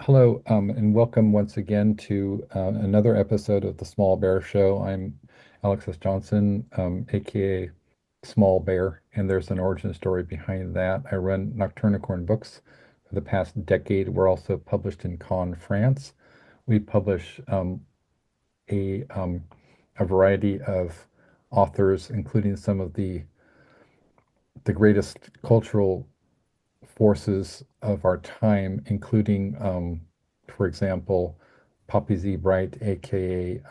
Hello, and welcome once again to another episode of the Small Bear Show. I'm Alexis Johnson, aka Small Bear, and there's an origin story behind that. I run Nocturnicorn Books for the past decade. We're also published in Cannes, France. We publish a a variety of authors, including some of the greatest cultural forces of our time, including, for example, Poppy Z. Bright, aka,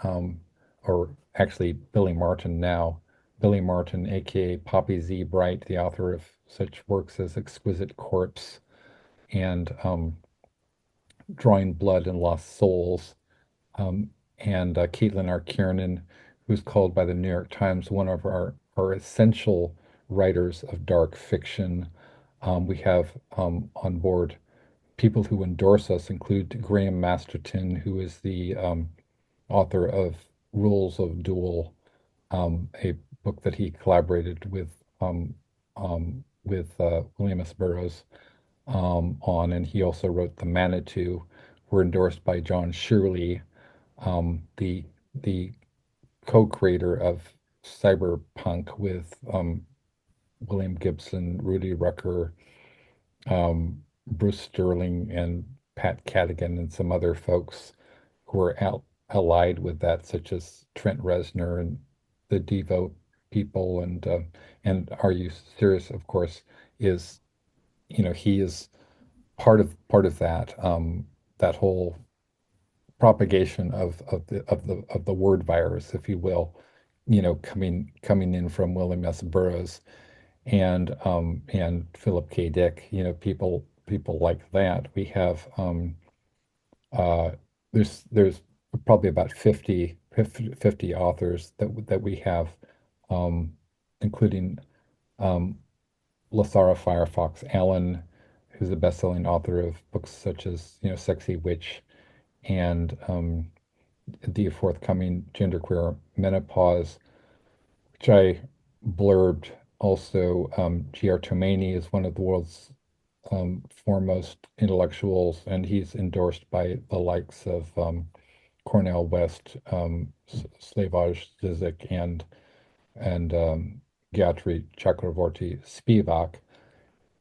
or actually Billy Martin now, Billy Martin, aka Poppy Z. Bright, the author of such works as Exquisite Corpse and Drawing Blood and Lost Souls, um, and Caitlin R. Kiernan, who's called by the New York Times one of our essential writers of dark fiction. We have on board people who endorse us include Graham Masterton, who is the author of Rules of Duel, a book that he collaborated with William S. Burroughs on, and he also wrote The Manitou. We're endorsed by John Shirley, the co-creator of Cyberpunk with William Gibson, Rudy Rucker, Bruce Sterling and Pat Cadigan and some other folks who are allied with that, such as Trent Reznor and the Devo people, and Are You Serious? Of course, is he is part of that that whole propagation of the word virus, if you will, coming in from William S. Burroughs and Philip K. Dick, people like that. We have uh, there's probably about 50 authors that we have, um, including um, Lathara Firefox Allen, who's a best-selling author of books such as Sexy Witch and the forthcoming Genderqueer Menopause, which I blurbed. Also, G.R. Tomani is one of the world's foremost intellectuals, and he's endorsed by the likes of Cornel West, Slavoj Žižek, and Gayatri Chakravorty Spivak.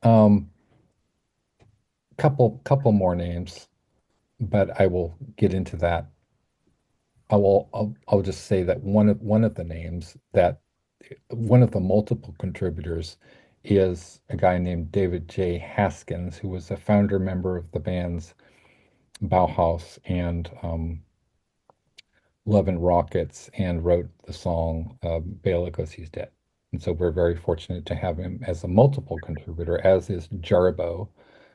Um, couple more names, but I will get into that. I'll just say that one of the names that one of the multiple contributors is a guy named David J. Haskins, who was a founder member of the bands Bauhaus and Love and Rockets and wrote the song Bela Lugosi's Dead. And so we're very fortunate to have him as a multiple contributor, as is Jarbo,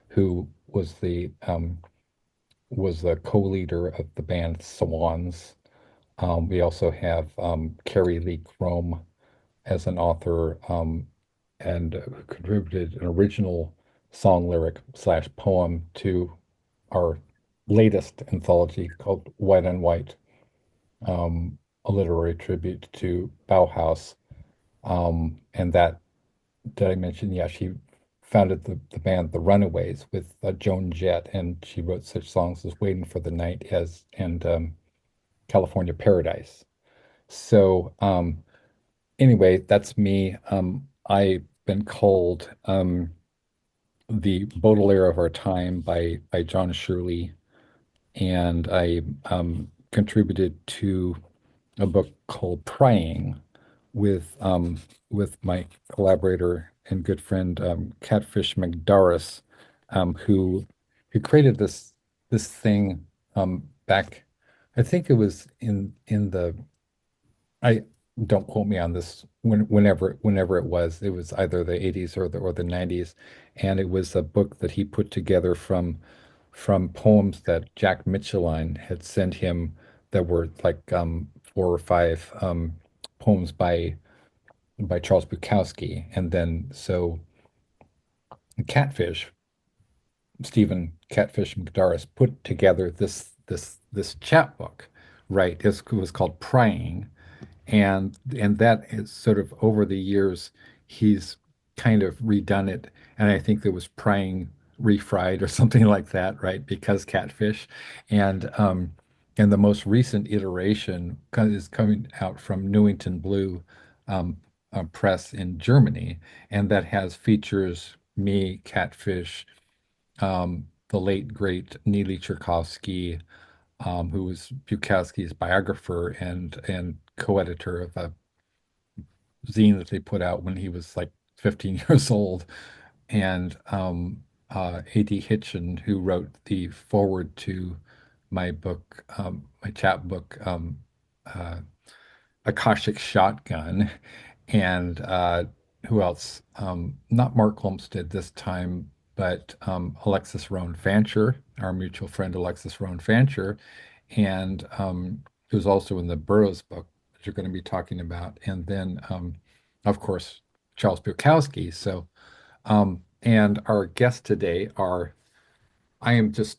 who was the co-leader of the band Swans. We also have Carrie Lee Chrome as an author and who contributed an original song lyric slash poem to our latest anthology called White on White, a literary tribute to Bauhaus. And that, did I mention? Yeah, she founded the band The Runaways with Joan Jett, and she wrote such songs as Waiting for the Night as and California Paradise. So anyway, that's me. I've been called the Baudelaire of our time by John Shirley, and I contributed to a book called Prying with my collaborator and good friend Catfish McDorris, who created this thing back. I think it was in the I don't quote me on this. Whenever it was either the 80s or the 90s, and it was a book that he put together from poems that Jack Michelin had sent him that were like four or five poems by Charles Bukowski, and then so Catfish Stephen Catfish McDorris put together this chapbook, right? It was called Prying, and that is sort of over the years he's kind of redone it, and I think there was Prying refried or something like that, right? Because catfish, and and the most recent iteration is coming out from Newington Blue um, Press in Germany, and that has features me, catfish, the late great Neely Cherkovsky, who was Bukowski's biographer and co-editor of a zine that they put out when he was like 15 years old, and A.D. Hitchen, who wrote the foreword to my book, my chapbook, uh, Akashic Shotgun, and who else? Not Mark Olmsted this time, but Alexis Roan Fancher, our mutual friend Alexis Roan Fancher, and who's also in the Burroughs book that you're going to be talking about, and then of course Charles Bukowski. So and our guests today are, I am just,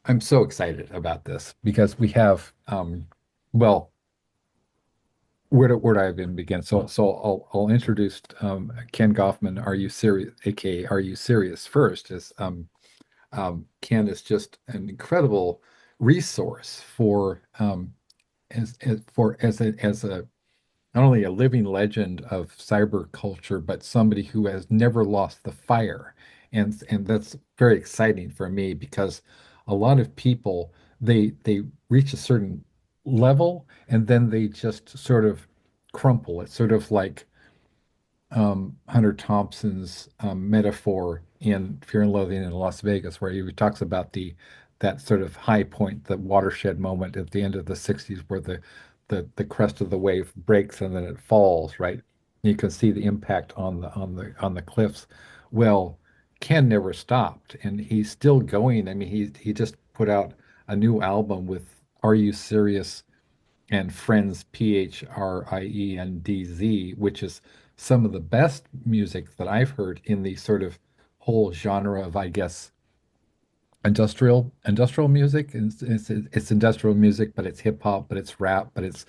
I'm so excited about this because we have, well, where do I even begin? So I'll introduce Ken Goffman. Are you serious? AKA, Are You Serious? First, is Ken is just an incredible resource for as a not only a living legend of cyber culture, but somebody who has never lost the fire. And that's very exciting for me because a lot of people they reach a certain level and then they just sort of crumple. It's sort of like Hunter Thompson's metaphor in Fear and Loathing in Las Vegas, where he talks about the that sort of high point, the watershed moment at the end of the 60s, where the crest of the wave breaks and then it falls, right? You can see the impact on the cliffs. Well, Ken never stopped, and he's still going. I mean, he just put out a new album with Are You Serious? And Friends, Friendz, which is some of the best music that I've heard in the sort of whole genre of, I guess, industrial music. It's industrial music, but it's hip hop, but it's rap, but it's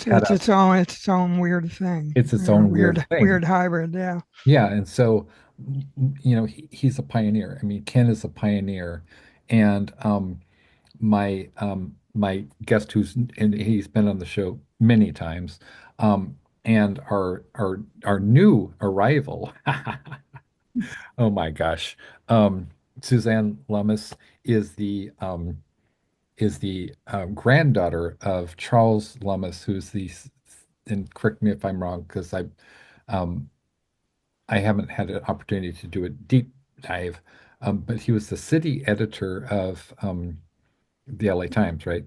cut up. Its its own weird thing, It's its own weird thing. weird hybrid. Yeah. Yeah, and so he's a pioneer. I mean, Ken is a pioneer, and my guest who's and he's been on the show many times, and our new arrival. Oh my gosh, Suzanne Lummis is the granddaughter of Charles Lummis, who's and correct me if I'm wrong because um, I haven't had an opportunity to do a deep dive, but he was the city editor of the LA Times, right?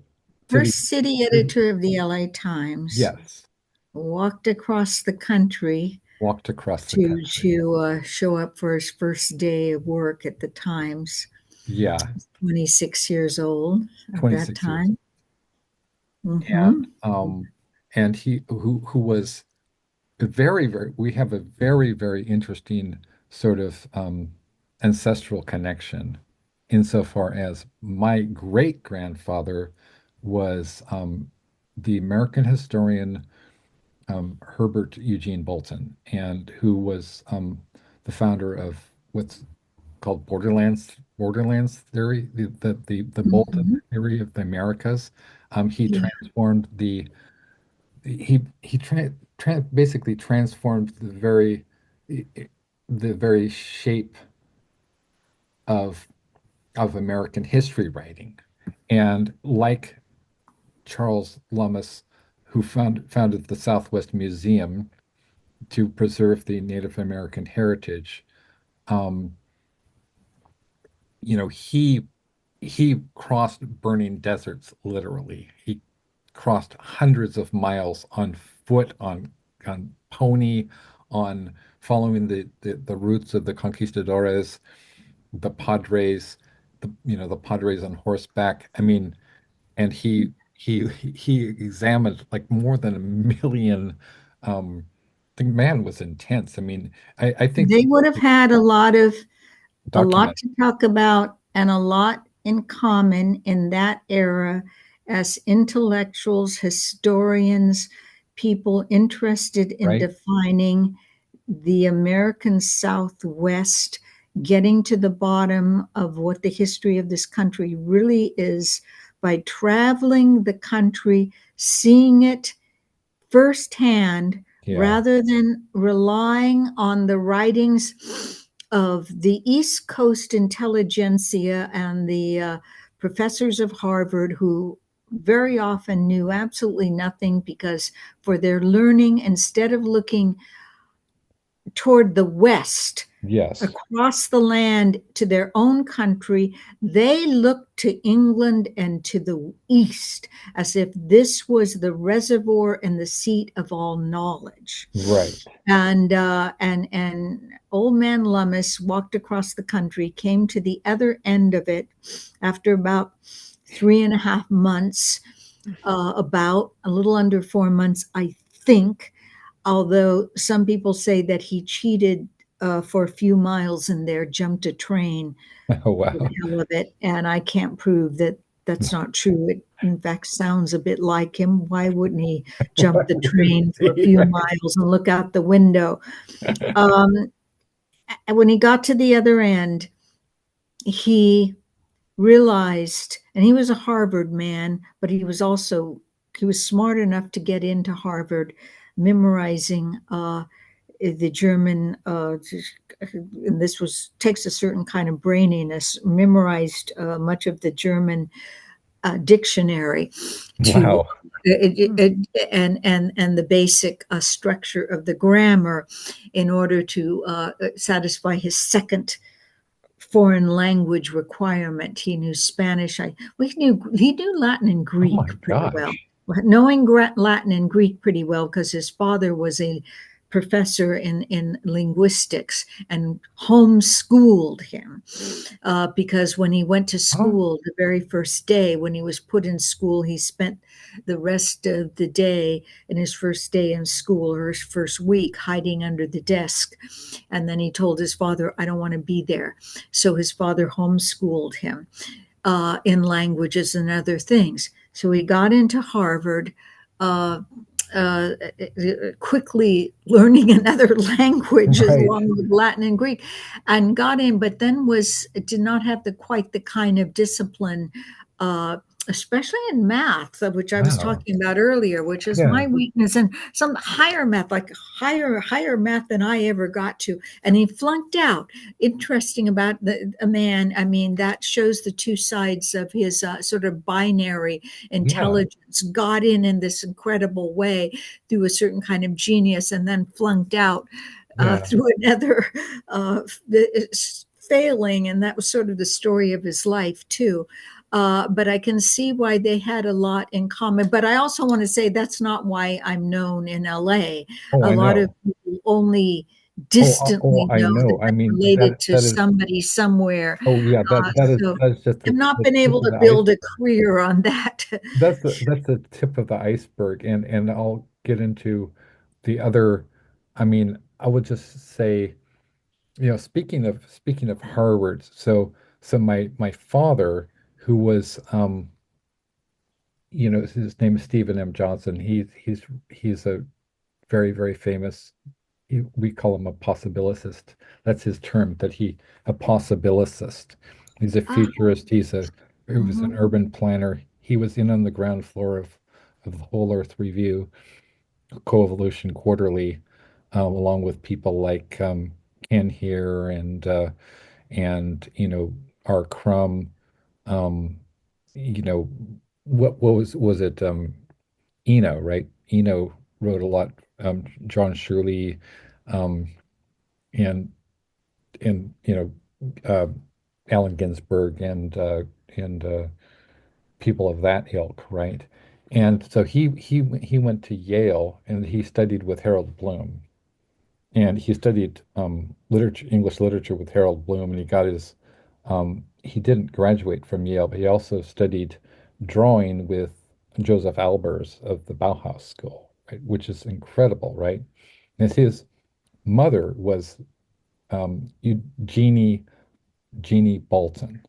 City, First city city- editor of the LA Times, yes, walked across the country walked across the to country. show up for his first day of work at the Times. Yeah, 26 years old at that 26 years. time. And Hmm. and he who was we have a very interesting sort of ancestral connection insofar as my great grandfather was the American historian Herbert Eugene Bolton, and who was the founder of what's called Borderlands theory, the Bolton Hmm. theory of the Americas. He Yeah. transformed he basically transformed the very shape of American history writing, and like Charles Lummis, who founded the Southwest Museum to preserve the Native American heritage. Um, he crossed burning deserts literally. He crossed hundreds of miles on foot, on pony, on following the routes of the conquistadores, the padres, the padres on horseback. I mean, and he examined like more than a million. The man was intense. I mean, I think They would have had a lot document, to talk about and a lot in common in that era as intellectuals, historians, people interested in right? defining the American Southwest getting to the bottom of what the history of this country really is by traveling the country, seeing it firsthand, Yeah. rather than relying on the writings of the East Coast intelligentsia and the professors of Harvard, who very often knew absolutely nothing because for their learning, instead of looking toward the West, Yes. across the land to their own country, they looked to England and to the East as if this was the reservoir and the seat of all knowledge. Right. And old man Lummis walked across the country, came to the other end of it after about 3.5 months, about a little under 4 months, I think, although some people say that he cheated for a few miles in there, jumped a train Oh, for the wow. hell of it, and I can't prove that that's not true. It, in fact, sounds a bit like him. Why wouldn't he Why jump the wouldn't train for a he? few Right. miles and look out the window? Um, when he got to the other end, he realized, and he was a Harvard man, but he was smart enough to get into Harvard, memorizing the German, and this was takes a certain kind of braininess, memorized much of the German dictionary to Wow. and the basic structure of the grammar in order to satisfy his second foreign language requirement. He knew Spanish. He knew Latin and Oh my Greek pretty well. gosh. Knowing Latin and Greek pretty well because his father was a professor in linguistics and homeschooled him, because when he went to Huh? school the very first day when he was put in school, he spent the rest of the day in his first day in school or his first week hiding under the desk, and then he told his father, I don't want to be there. So his father homeschooled him in languages and other things. So he got into Harvard, uh, uh, quickly learning another language Right. along with Latin and Greek, and got in, but then was did not have the quite the kind of discipline. Especially in math, which I was Wow. talking about earlier, which is Yeah. my weakness, and some higher math, like higher math than I ever got to, and he flunked out. Interesting about a man, I mean, that shows the two sides of his sort of binary Yeah. intelligence. Got in this incredible way through a certain kind of genius, and then flunked out Yeah. through another uh, failing, and that was sort of the story of his life too. But I can see why they had a lot in common. But I also want to say that's not why I'm known in LA. Oh, A I lot of know. people only Oh, distantly I know that know. I I'm mean, related to that is, somebody somewhere. oh yeah, So that is just I've not the been tip able of to the build a iceberg. career on that. That's the tip of the iceberg. And I'll get into the other, I mean, I would just say, speaking of Harvard, so my father, who was his name is Stephen M. Johnson. He's a very, very famous, we call him a possibilicist. That's his term, a possibilicist. He's a Ah, futurist. He was an mhm. urban planner. He was in on the ground floor of the Whole Earth Review, Coevolution Quarterly, along with people like Ken here and R. Crumb. Um, you know, what was it? Eno, right? Eno wrote a lot. John Shirley, um, and uh, Allen Ginsberg and people of that ilk, right? And so he went to Yale and he studied with Harold Bloom, and he studied literature, English literature with Harold Bloom, and he got his. He didn't graduate from Yale, but he also studied drawing with Joseph Albers of the Bauhaus School, right? Which is incredible, right? And his mother was Jeannie Bolton,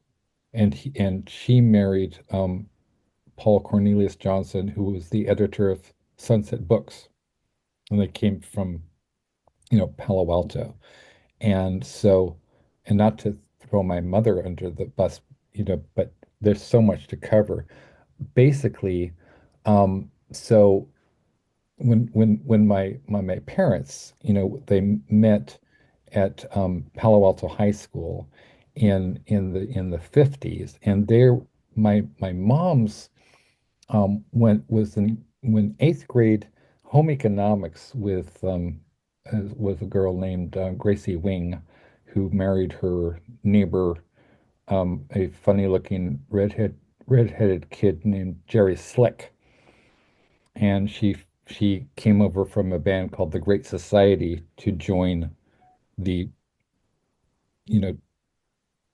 and she married Paul Cornelius Johnson, who was the editor of Sunset Books, and they came from Palo Alto, and so. and not to throw my mother under the bus, but there's so much to cover. Basically, so when my parents, they met at Palo Alto High School in the 50s, and there my mom's went was in when eighth grade home economics with a girl named Gracie Wing, who married her neighbor, a funny looking redheaded kid named Jerry Slick, and she came over from a band called the Great Society to join the you know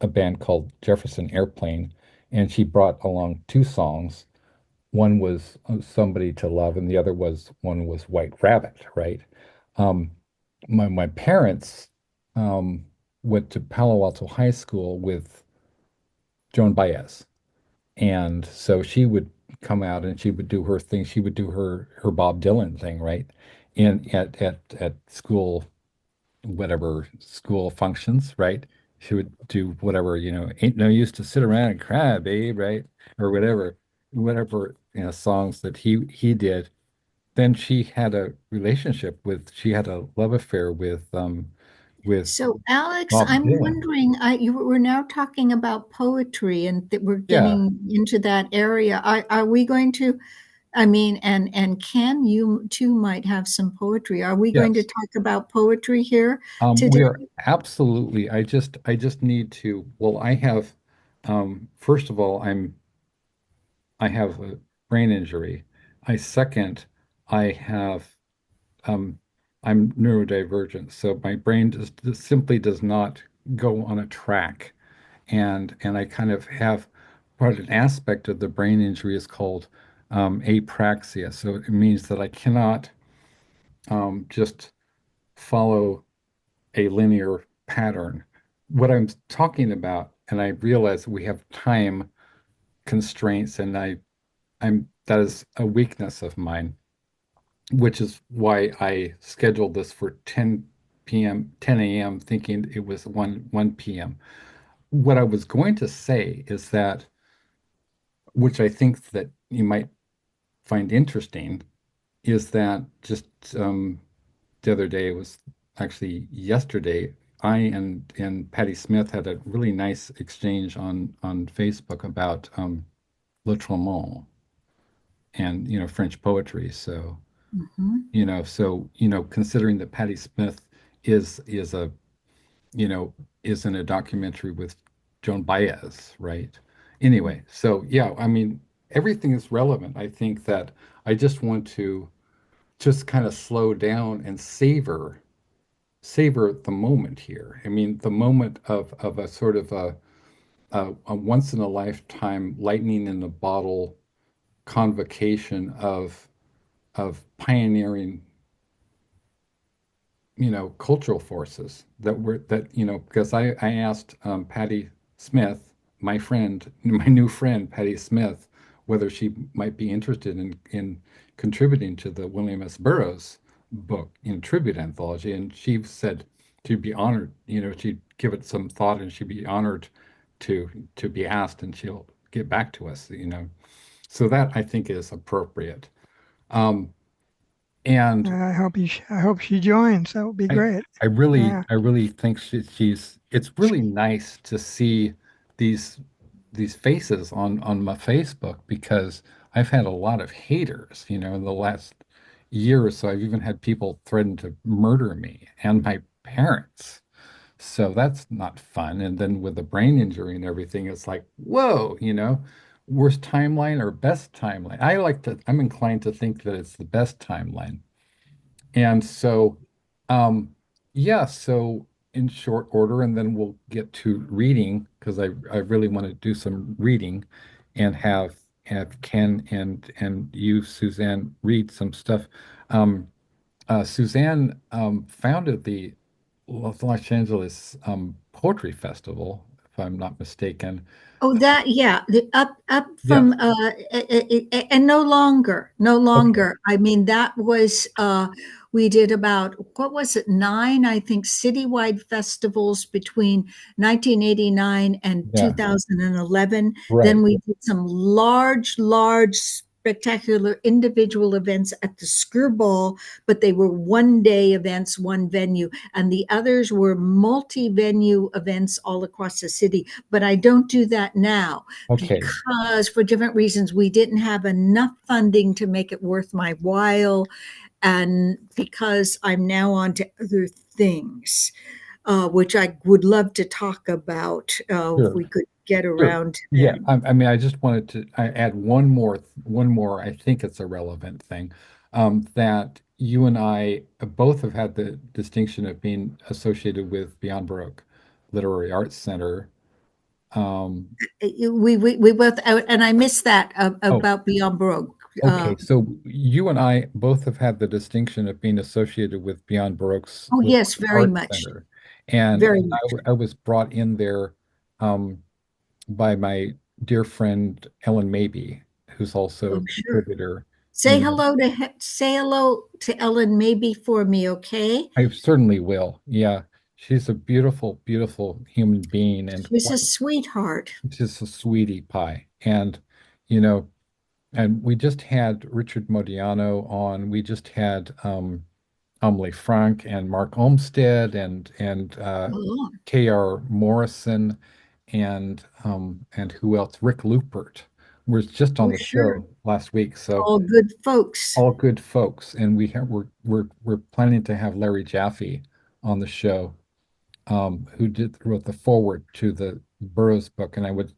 a band called Jefferson Airplane, and she brought along two songs. One was Somebody to Love, and the other was White Rabbit, right? Um, my parents um, went to Palo Alto High School with Joan Baez, and so she would come out and she would do her thing. She would do her Bob Dylan thing, right? At school, whatever school functions, right? She would do whatever, ain't no use to sit around and cry, babe, right? Or whatever, songs that he did. Then she had a love affair with So, Alex, Bob I'm Dylan. wondering, we're now talking about poetry and that we're Yeah, getting into that area. Are we going to, I mean, and Ken, you too might have some poetry. Are we going to yes. talk about poetry here today? We are absolutely. I just need to. Well, first of all, I have a brain injury. Second, I have um, I'm neurodivergent, so my brain just simply does not go on a track, and I kind of have part an aspect of the brain injury is called apraxia. So it means that I cannot just follow a linear pattern. What I'm talking about, and I realize we have time constraints, and I'm that is a weakness of mine, which is why I scheduled this for 10 p.m., 10 a.m., thinking it was 1 p.m. What I was going to say is that, which I think that you might find interesting, is that just the other day, it was actually yesterday, I and Patty Smith had a really nice exchange on Facebook about Le Tremont and French poetry. So Mhm. considering that Patty Smith is a you know is in a documentary with Joan Baez, right? Anyway, so yeah, I mean everything is relevant. I think that I just want to just kind of slow down and savor the moment here. I mean, the moment of a sort of a once in a lifetime lightning in the bottle convocation of pioneering, cultural forces because I asked Patty Smith, my friend, my new friend, Patty Smith, whether she might be interested in contributing to the William S. Burroughs book in tribute anthology. And she said she'd be honored, she'd give it some thought and she'd be honored to be asked and she'll get back to us. So that I think is appropriate. Um, and I hope she joins. That would be I great. I really Yeah. I really think she's it's really nice to see these these faces on my Facebook because I've had a lot of haters, in the last year or so. I've even had people threaten to murder me and my parents. So that's not fun. And then with the brain injury and everything, it's like, whoa, worst timeline or best timeline. I'm inclined to think that it's the best timeline. And so, um, yeah, so in short order, and then we'll get to reading because I really want to do some reading and have Ken and you, Suzanne, read some stuff. Um, Suzanne founded the Los Angeles Poetry Festival, if I'm not mistaken. Oh, that, yeah, the up Yeah. from, and no longer, no Okay. longer. I mean, that was, we did about, what was it, nine, I think, citywide festivals between 1989 and Yeah. 2011. Then Right. we did some large, spectacular individual events at the Sker Ball, but they were one-day events, one venue, and the others were multi-venue events all across the city. But I don't do that now Okay. because, for different reasons, we didn't have enough funding to make it worth my while. And because I'm now on to other things, which I would love to talk about if Sure. we could get Sure. around to Yeah. them. I mean, I just wanted to add one more. I think it's a relevant thing, that you and I both have had the distinction of being associated with Beyond Baroque Literary Arts Center. Um, We both, and I missed that oh, about Beyond Baroque. okay. So you and I both have had the distinction of being associated with Beyond Baroque's Oh, yes, Literary very Arts much, Center, and very much. I was brought in there. Um, by my dear friend Ellen Mabey, who's also a Oh, sure. contributor. You know, Say hello to Ellen maybe for me, okay? I certainly will. Yeah, she's a beautiful, beautiful human being and She's quite a sweetheart. just a sweetie pie. And you know, and we just had Richard Modiano on. We just had Amelie Frank and Mark Olmsted and Oh, K.R. Morrison and who else? Rick Lupert was just on oh, the sure. show last week. So All good folks. all good folks, and we're planning to have Larry Jaffe on the show, who wrote the foreword to the Burroughs book, and I would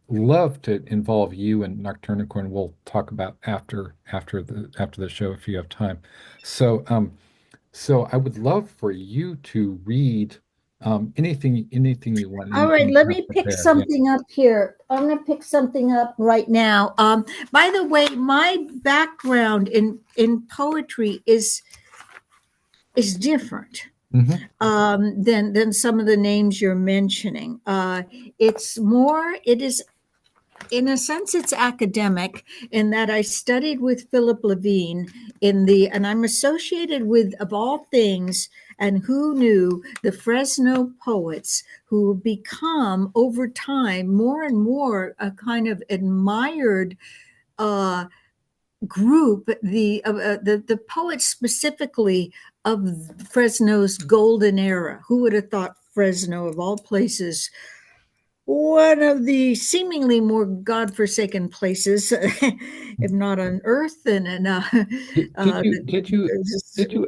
love to involve you and Nocturnicorn. And we'll talk about after the show if you have time. So so I would love for you to read anything you want, All anything right, you let have me pick prepared. Yeah. something up here. I'm going to pick something up right now. By the way, my background in poetry is different Hmm. than some of the names you're mentioning. It is, in a sense, it's academic in that I studied with Philip Levine and I'm associated with, of all things, and who knew, the Fresno poets who become over time more and more a kind of admired uh, group, the poets specifically of Fresno's golden era. Who would have thought Fresno, of all places, one of the seemingly more godforsaken places, if not on earth, and in Did you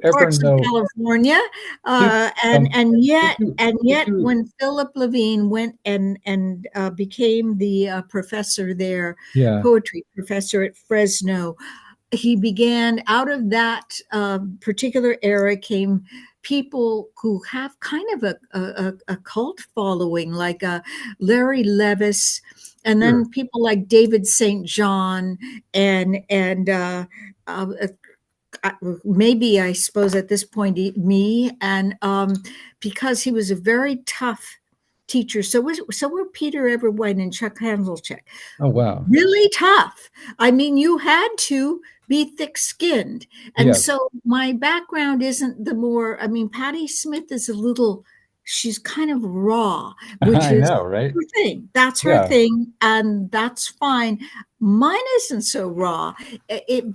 ever parts of know? California, Did and did yet, you? when Philip Levine went and became the professor there, Yeah. poetry professor at Fresno, he began out of that particular era came people who have kind of a cult following, like Larry Levis, and Sure. then people like David St. John, and uh, maybe I suppose at this point me, and because he was a very tough teacher. So were Peter Everwhite and Chuck Hanselcheck, Oh wow. really tough. I mean, you had to be thick skinned. And Yes. so my background isn't the more, I mean, Patti Smith is a little, she's kind of raw, which I is know, right? her thing. That's her Yeah. thing. And that's fine. Mine isn't so raw.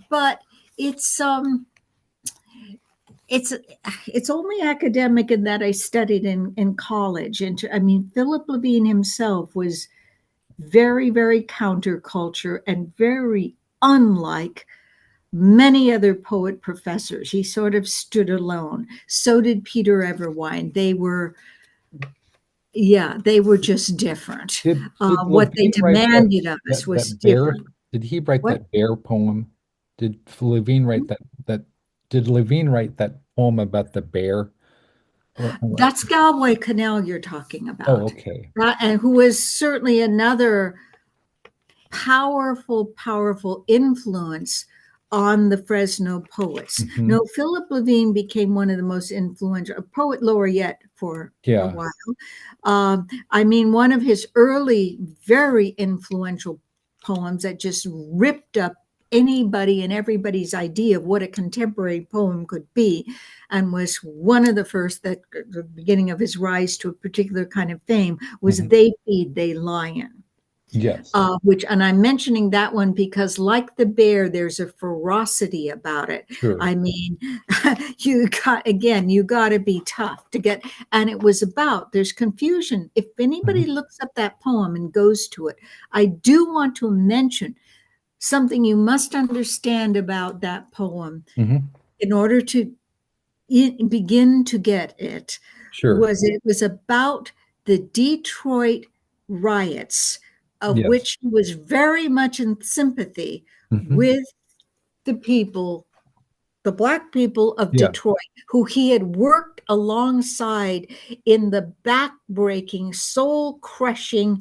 But it's, it's it's only academic in that I studied in college. And I mean, Philip Levine himself was very counterculture and very unlike many other poet professors. He sort of stood alone. So did Peter Everwine. They were just different. Did What they Levine write demanded of us was that bear? different. Did he write What? that bear poem? Did Levine write that did Levine write that poem about the bear? Or- That's Galway Canal you're talking oh, about. okay. And who is certainly another powerful influence on the Fresno poets. Hmm. No, Philip Levine became one of the most influential, a poet laureate for a Yeah. while. I mean, one of his early, very influential poems that just ripped up anybody and everybody's idea of what a contemporary poem could be, and was one of the first that the beginning of his rise to a particular kind of fame was Hmm. They Feed They Lion. Yes. And I'm mentioning that one because, like the bear, there's a ferocity about it. Sure. I mean, you got to be tough to get. And it was about, there's confusion. If anybody Hmm. looks up that poem and goes to it, I do want to mention something you must understand about that poem Hmm. in order to begin to get it. Sure. It was about the Detroit riots, of Yes. which he was very much in sympathy Hmm. with the people, the Black people of Yeah. Detroit, who he had worked alongside in the backbreaking, soul crushing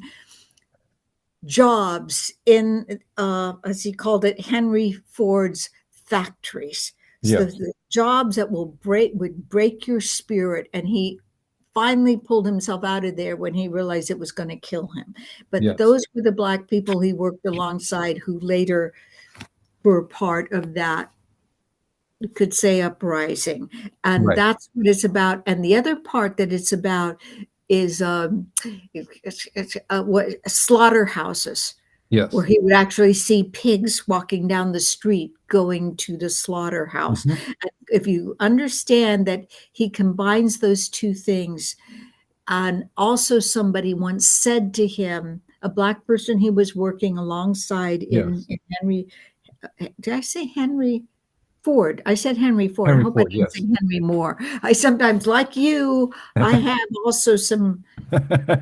jobs in, as he called it, Henry Ford's factories. So Yes. the jobs that would break your spirit. And he finally pulled himself out of there when he realized it was going to kill him. But Yes. those were the Black people he worked alongside who later were part of that, you could say, uprising. And Right. that's what it's about. And the other part that it's about is what slaughterhouses, where Yes. he would actually see pigs walking down the street going to the slaughterhouse. Hmm. And if you understand that he combines those two things, and also somebody once said to him, a Black person he was working alongside Yes. in Henry, did I say Henry Ford? I said Henry Ford. I Henry hope I Ford. didn't say Yes. Henry Moore. I sometimes, like you, I have also some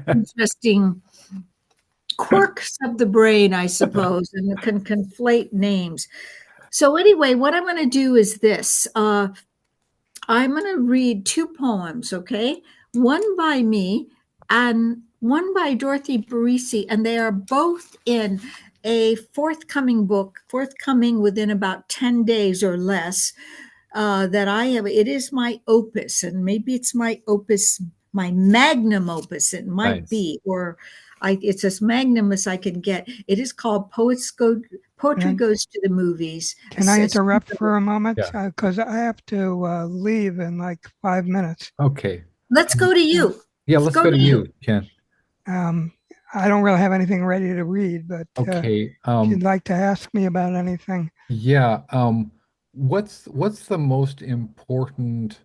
interesting quirks of the brain, I suppose, and can conflate names. So anyway, what I'm going to do is this. I'm going to read two poems, okay? One by me and one by Dorothy Barisi, and they are both in a forthcoming book, forthcoming within about 10 days or less, that I have. It is my opus, and maybe it's my opus, my magnum opus, it might Nice. be, or it's as magnum as I can get. It is called Poetry And Goes to the Movies. can I interrupt for a moment? Yeah. Because I have to leave in like 5 minutes. Okay. Let's Um, go to Uh, you. yeah, Let's let's go go to to you. you, Ken. um, I don't really have anything ready to read, but Okay. if you'd like to ask me about anything, Yeah. What's the most important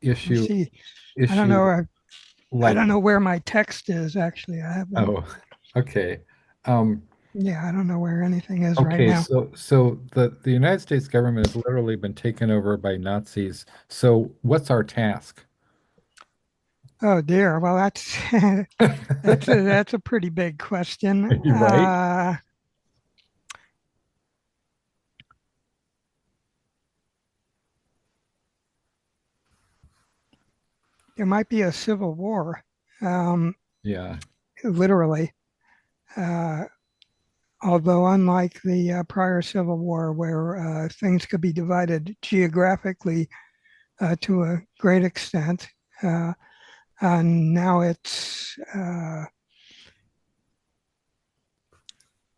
let me issue see. I don't issue know. I like don't know where my text is actually. I haven't. oh, okay. Um, Yeah, I don't know where anything is right okay, now. so the United States government has literally been taken over by Nazis. So what's our task? Oh dear. Well, that's that's a pretty big question. Right? There might be a civil war, um, Yeah. literally. Uh, Although, unlike the prior Civil War, where things could be divided geographically to a great extent, uh, and now it's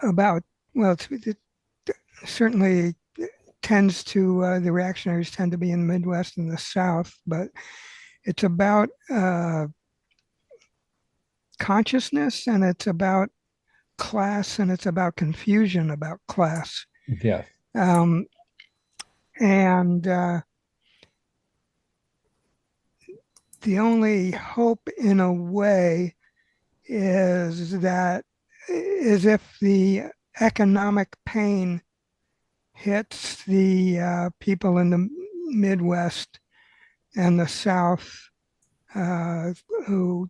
about, well, it certainly tends to, the reactionaries tend to be in the Midwest and the South, but it's about consciousness, and it's about class, and it's about confusion about class. Yes. Um, and The only hope, in a way, is if the economic pain hits the people in the Midwest and the South, uh, who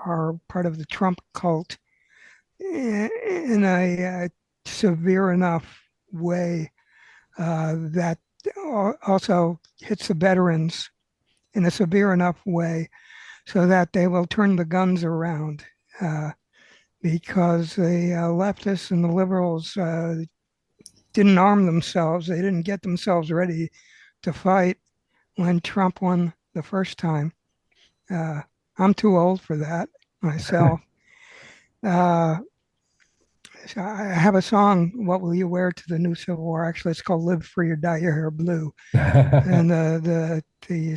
are part of the Trump cult, in a severe enough way that also hits the veterans in a severe enough way so that they will turn the guns around. Uh, because the leftists and the liberals didn't arm themselves. They didn't get themselves ready to fight when Trump won the first time. Uh, I'm too old for that myself. Uh, so I have a song, "What Will You Wear to the New Civil War?" Actually, it's called "Live Free or Die Your Hair Blue," and the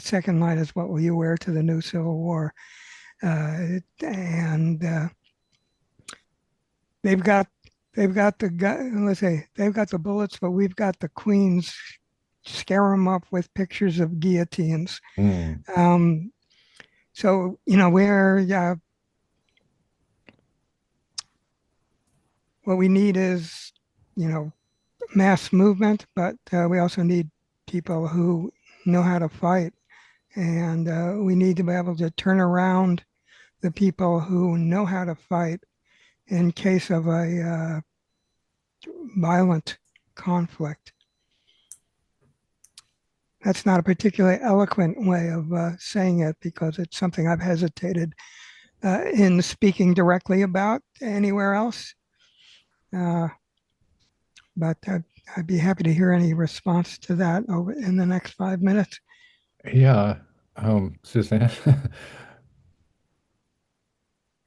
second line is "What will you wear to the new Civil War?" And they've got the gun. Let's say they've got the bullets, but we've got the queens. Scare them up with pictures of guillotines. Mm. Um, so we're what we need is you know mass movement, but we also need people who know how to fight, and we need to be able to turn around the people who know how to fight in case of a violent conflict. That's not a particularly eloquent way of saying it because it's something I've hesitated in speaking directly about anywhere else. Uh, but I'd be happy to hear any response to that over in the next 5 minutes. Yeah, Suzanne,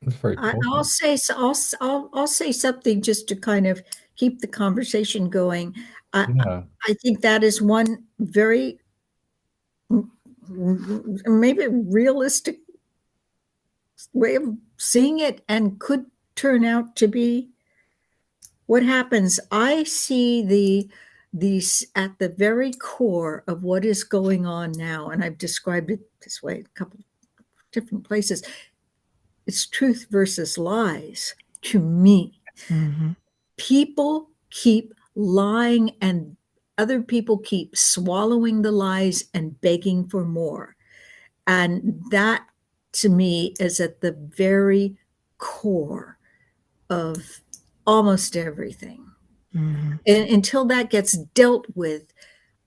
that's very I'll potent. say so. I'll say something just to kind of keep the conversation going. I Yeah. I think that is one very maybe realistic way of seeing it, and could turn out to be what happens. I see these at the very core of what is going on now, and I've described it this way a couple of different places. It's truth versus lies to me. Mm-hmm. People keep lying, and other people keep swallowing the lies and begging for more. And that to me is at the very core of almost everything. Mm-hmm. And until that gets dealt with,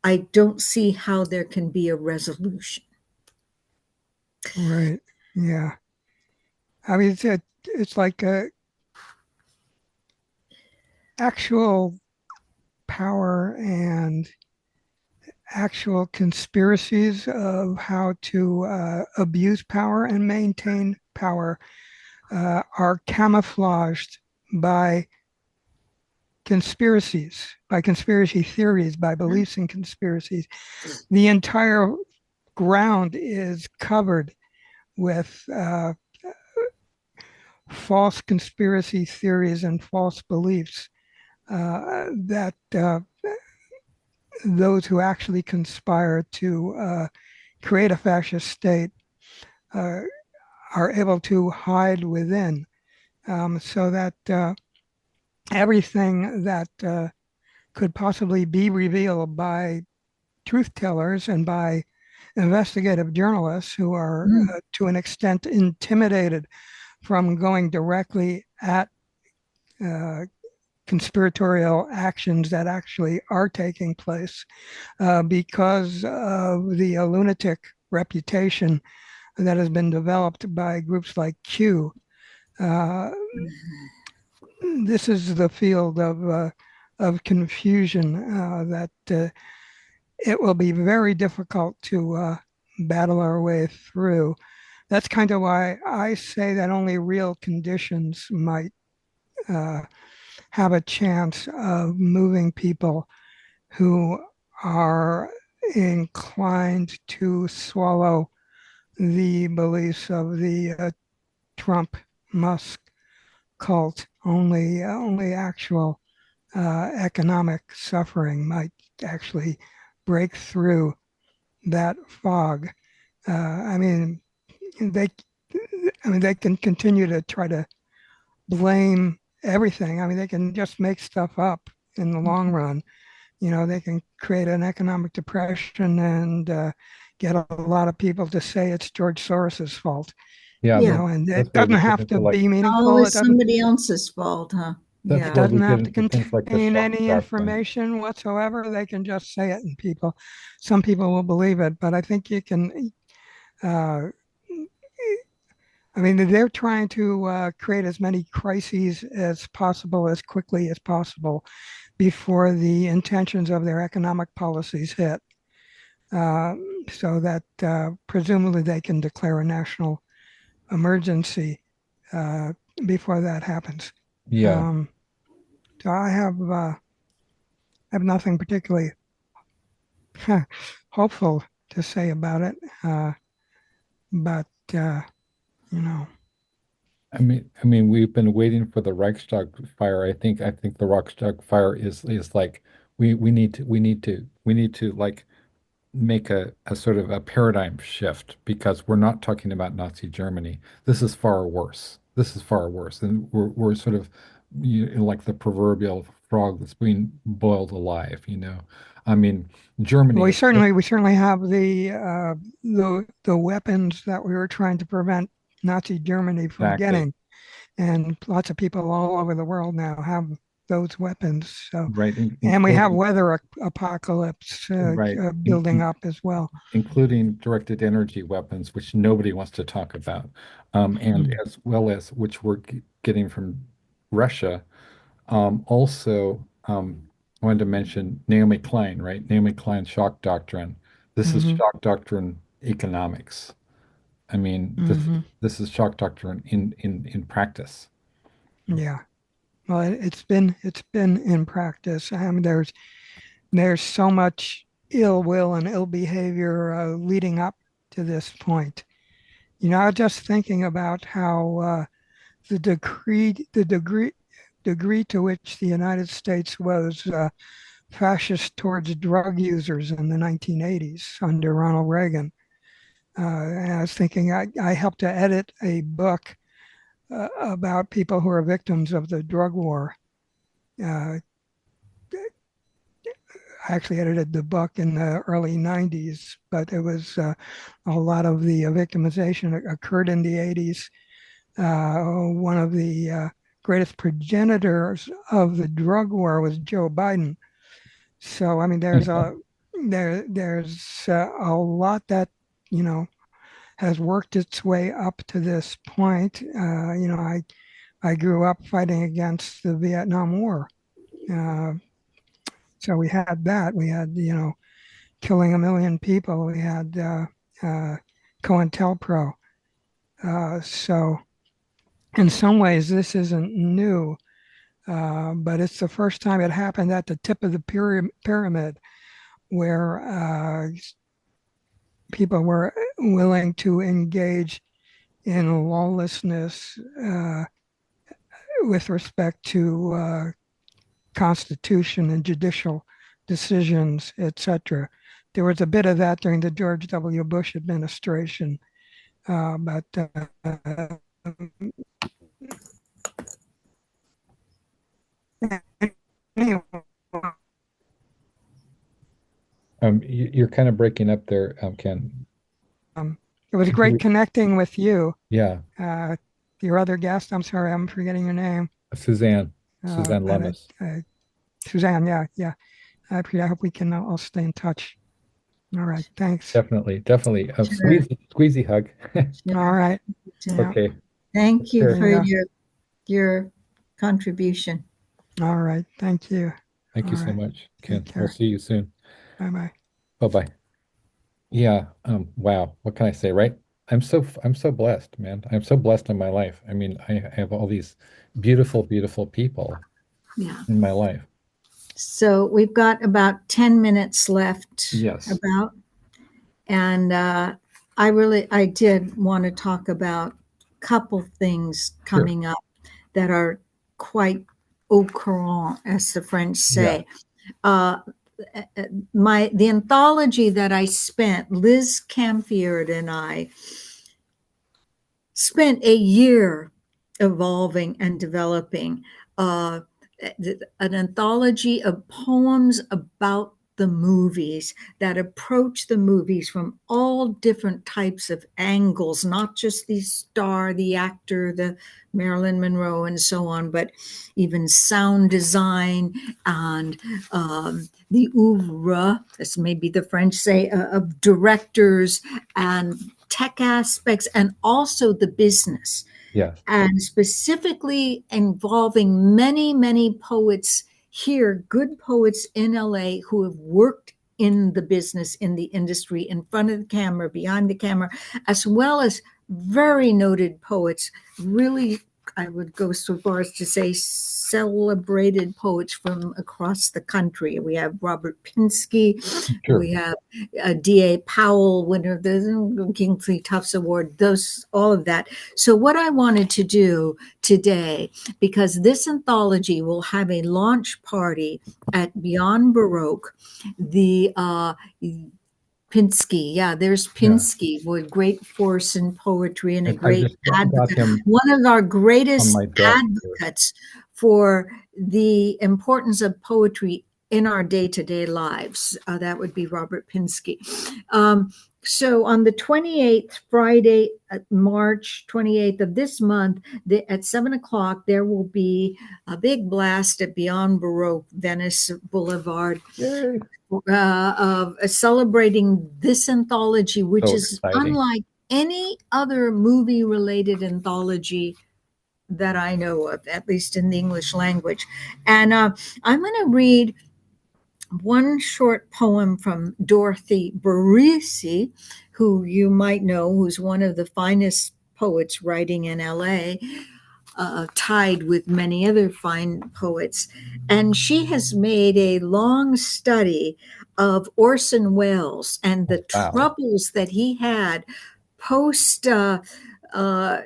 I don't see how there can be a resolution. Right. Yeah. I mean, it's like actual power and actual conspiracies of how to abuse power and maintain power are camouflaged by by conspiracy theories, by beliefs in conspiracies. The entire ground is covered with false conspiracy theories and false beliefs that those who actually conspire to create a fascist state uh, are able to hide within, so that everything that could possibly be revealed by truth tellers and by investigative journalists who are, Mm. to an extent, intimidated from going directly at uh, conspiratorial actions that actually are taking place because of the lunatic reputation that has been developed by groups like Q. Uh, this is the field of confusion that it will be very difficult to battle our way through. That's kind of why I say that only real conditions might uh, have a chance of moving people who are inclined to swallow the beliefs of the Trump Musk cult. Only actual economic suffering might actually break through that fog. I mean, they, they can continue to try to blame everything. I mean, they can just make stuff up in the long run. They can create an economic depression and get a lot of people to say it's George Soros's fault. Yeah, Yeah. And that's it where we doesn't get have to into like be meaningful. It Always doesn't. somebody else's fault, huh? that's It Yeah. where we doesn't get have to into things like the contain shock any doctrine. information whatsoever. They can just say it, and some people will believe it. But I think you can. Uh, I mean, they're trying to create as many crises as possible as quickly as possible before the intentions of their economic policies hit, uh, so that presumably they can declare a national emergency uh, before that happens. Yeah. Um, so I have nothing particularly hopeful to say about it, but you know, I mean, we've been waiting for the Reichstag fire. I think the Reichstag fire is like we need to like make a sort of a paradigm shift because we're not talking about Nazi Germany. This is far worse. This is far worse, and we're sort of like the proverbial frog that's being boiled alive. I mean, well, Germany we is certainly have the weapons that we were trying to prevent Nazi Germany from exactly getting, and lots of people all over the world now have those weapons. So, right, and we have including weather apocalypse right. building up as well. Including directed energy weapons, which nobody wants to talk about, and Mm. as well as which we're getting from Russia. Also, I wanted to mention Naomi Klein, right? Naomi Klein's shock doctrine. This is Hmm. shock doctrine economics. I mean, this Hmm. this is shock doctrine in practice. Yeah. Well, it's been in practice. I mean, there's so much ill will and ill behavior leading up to this point. I was just thinking about how the degree to which the United States was fascist towards drug users in the 1980s under Ronald Reagan. And I was thinking I helped to edit a book about people who are victims of the drug war. Uh, I actually edited the book in the early 90s, but it was a lot of the victimization occurred in the 80s. One of the greatest progenitors of the drug war was Joe Biden. So I mean, there's a lot that you know has worked its way up to this point. I grew up fighting against the Vietnam War, uh, so we had that. We had killing a million people. We had uh, COINTELPRO. So in some ways, this isn't new. But it's the first time it happened at the tip of the pyramid where people were willing to engage in lawlessness with respect to constitution and judicial decisions, etc. There was a bit of that during the George W. Bush administration, but anyway, You're kind of breaking up there, Ken. um, it was Could you great connecting with you. Yeah, Uh, your other guest, I'm sorry, I'm forgetting your name. Suzanne, Suzanne But Lummis. Suzanne, yeah, yeah. I hope we can all stay in touch. All right, thanks. Definitely, definitely. Sure, Squeezy hug. All sure. right, Yeah. Okay, Thank you sure. for yeah. your contribution. All right, thank you. Thank All you so right, much, take Ken. We'll care. see you soon. Bye bye. Bye bye. Yeah. Wow. What can I say, right? I'm so blessed, man. I'm so blessed in my life. I mean, I have all these beautiful, beautiful people Yeah. in my life. So we've got about 10 minutes left Yes. about, and I did want to talk about a couple things Sure. coming up that are quite au courant, as the French Yeah. say. Uh, the anthology that I spent, Liz Camfield and I spent a year evolving and developing uh, an anthology of poems about the movies that approach the movies from all different types of angles, not just the star, the actor, the Marilyn Monroe, and so on, but even sound design and the oeuvre, as maybe the French say, of directors and tech aspects, and also the business, Yes. and specifically involving many, many poets hear good poets in LA who have worked in the business, in the industry, in front of the camera, behind the camera, as well as very noted poets, really, I would go so far as to say celebrated poets from across the country. We have Robert Pinsky, Sure. we have D.A. Powell, winner of the Kingsley Tufts Award, those, all of that. So what I wanted to do today, because this anthology will have a launch party at Beyond Baroque, the Pinsky, yeah, there's Yeah. Pinsky, with great force in poetry and a I great just got advocate, him one of our on greatest my desk here. advocates for the importance of poetry in our day-to-day lives. That would be Robert Pinsky. So on the 28th, Friday, March 28th of this month, at 7 o'clock, there will be a big blast at Beyond Baroque, Venice Boulevard, Yay. celebrating this anthology, which So is exciting. unlike any other movie-related anthology that I know of, at least in the English language. And I'm going to read one short poem from Dorothy Barisi, who you might know, who's one of the finest poets writing in LA, tied with many other fine poets. And she has made a long study of Orson Welles and the Wow. troubles that he had post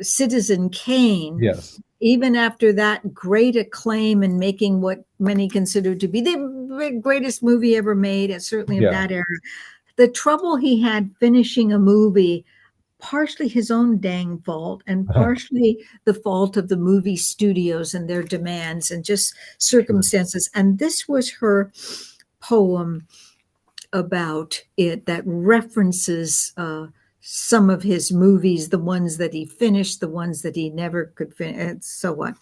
Citizen Kane, Yes. even after that great acclaim and making what many consider to be the greatest movie ever made, and certainly of Yeah. that era. The trouble he had finishing a movie, partially his own dang fault and partially the fault of the movie studios and their demands and just circumstances. And this was her poem about it that references some of his movies, the ones that he finished, the ones that he never could finish, and so on.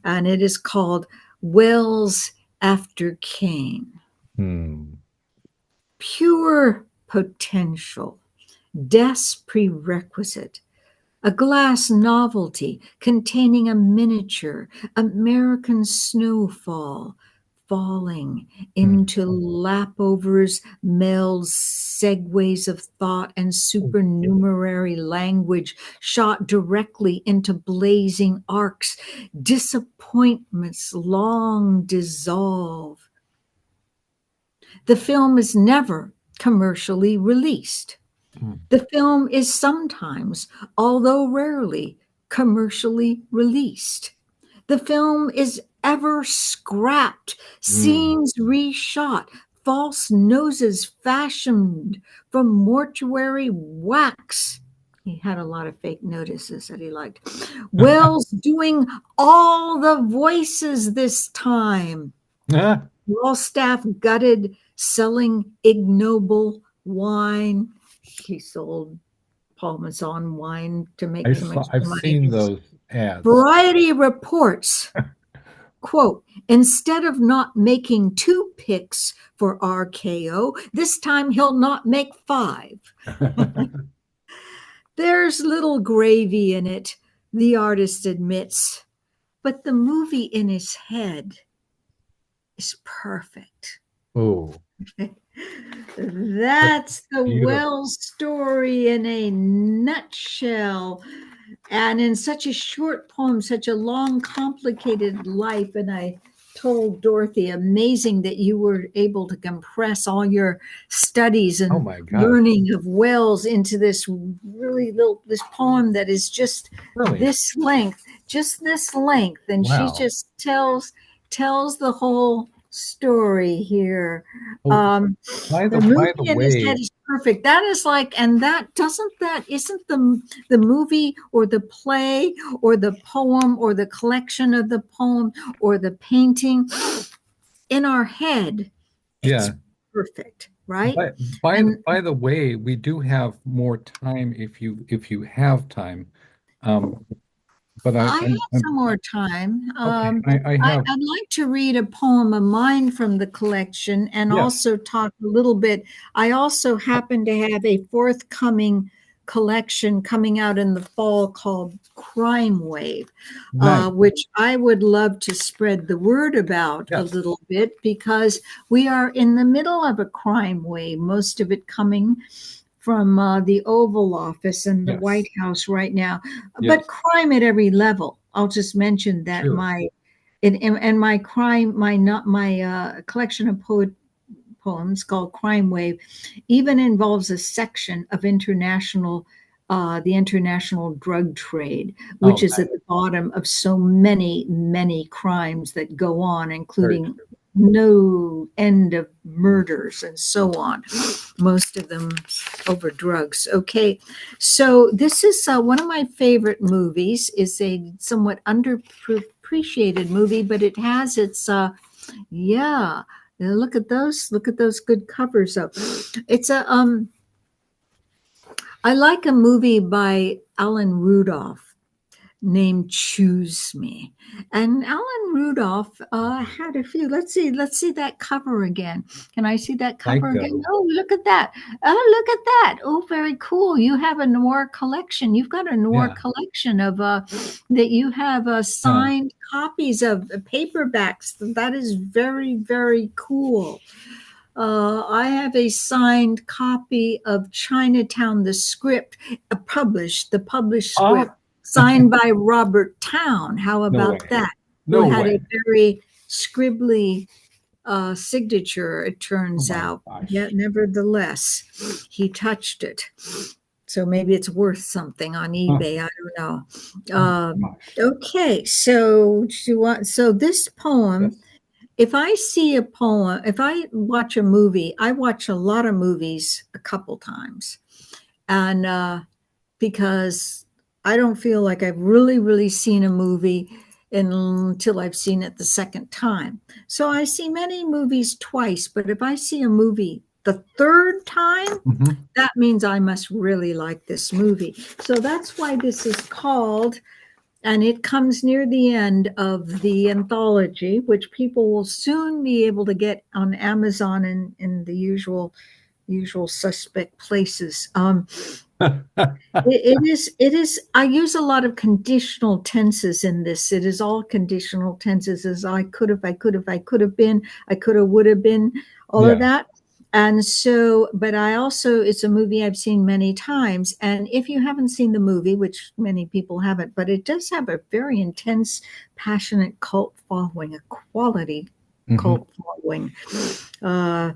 And it is called Wells After Kane. Pure potential, death's prerequisite, a glass novelty containing a miniature American snowfall falling into lapovers, melds, segues of thought and supernumerary language shot directly into blazing arcs. Disappointments long dissolve. The film is never commercially released. The film is sometimes, although rarely, commercially released. The film is ever scrapped, scenes reshot, false noses fashioned from mortuary wax. He had a lot of fake notices that he liked. Wells doing all the voices this time. All staff gutted, selling ignoble wine. He sold Parmesan wine to make some extra I've money. seen those ads. Variety reports, quote, instead of not making 2 picks for RKO, this time he'll not make 5. There's little gravy in it, the artist admits, but the movie in his head is perfect. Oh, That's the beautiful. Wells story in a nutshell. And in such a short poem, such a long, complicated life. And I told Dorothy, amazing that you were able to compress all your studies and my God. learning of Wells into this really little, this poem that is just this length, And Wow. she just tells the whole story here. By The the movie in his way, head is perfect. That is like, and that isn't the movie or the play or the poem or the collection of the poem or the painting in our head. It's perfect, right? By the way, we do have more time if you have time. But I have some more time. I'd like to read a poem of mine from the collection and also talk a little bit. I also happen to have a forthcoming collection coming out in the fall called Crime Wave, Nice. which I would love to spread the word about a Yes. little bit, because we are in the middle of a crime wave, most of it coming from the Oval Office and the Yes. White House right now, Yes. but crime at every level. I'll just mention that Sure. and my crime, my not my collection of poems called Crime Wave even involves a section of the international drug trade, which Oh, is at the bottom of so many, many crimes that go on, very including true. no end of murders and so on, most of them over drugs. Okay, so this is one of my favorite movies. Is a somewhat underappreciated movie, but it has its yeah. Look at those good covers up. It's a I like a movie by Alan Rudolph named Choose Me. And Alan Rudolph had a few. Let's see that cover again. Can I see that cover again? Psycho. Oh, look at that. Oh, look at that. Oh, very cool. You have a noir collection. You've got a noir Yeah. collection of that you have Huh. signed copies of paperbacks. That is very, very cool. I have a signed copy of Chinatown, the script, the published Ah, script, signed by Robert Town. How no about way. that? Who No had a way. very scribbly signature, it Oh turns my out. Yet, gosh. nevertheless, he touched it. So maybe it's worth something on Huh. eBay. I don't know. Oh my gosh. Okay, so this poem, Yes. if I see a poem, if I watch a movie, I watch a lot of movies a couple times. And because I don't feel like I've really, really seen a movie until I've seen it the second time. So I see many movies twice, but if I see a movie the third time, Hmm. that means I must really like this movie. So that's why this is called, and it comes near the end of the anthology, which people will soon be able to get on Amazon and in the usual suspect places. It is. I use a lot of conditional tenses in this. It is all conditional tenses, as I could have, I could have, I could have been, I could have, would have been, all of Yeah. that. And so, but I also, it's a movie I've seen many times. And if you haven't seen the movie, which many people haven't, but it does have a very intense, passionate cult following, a quality Hmm. cult following. Uh,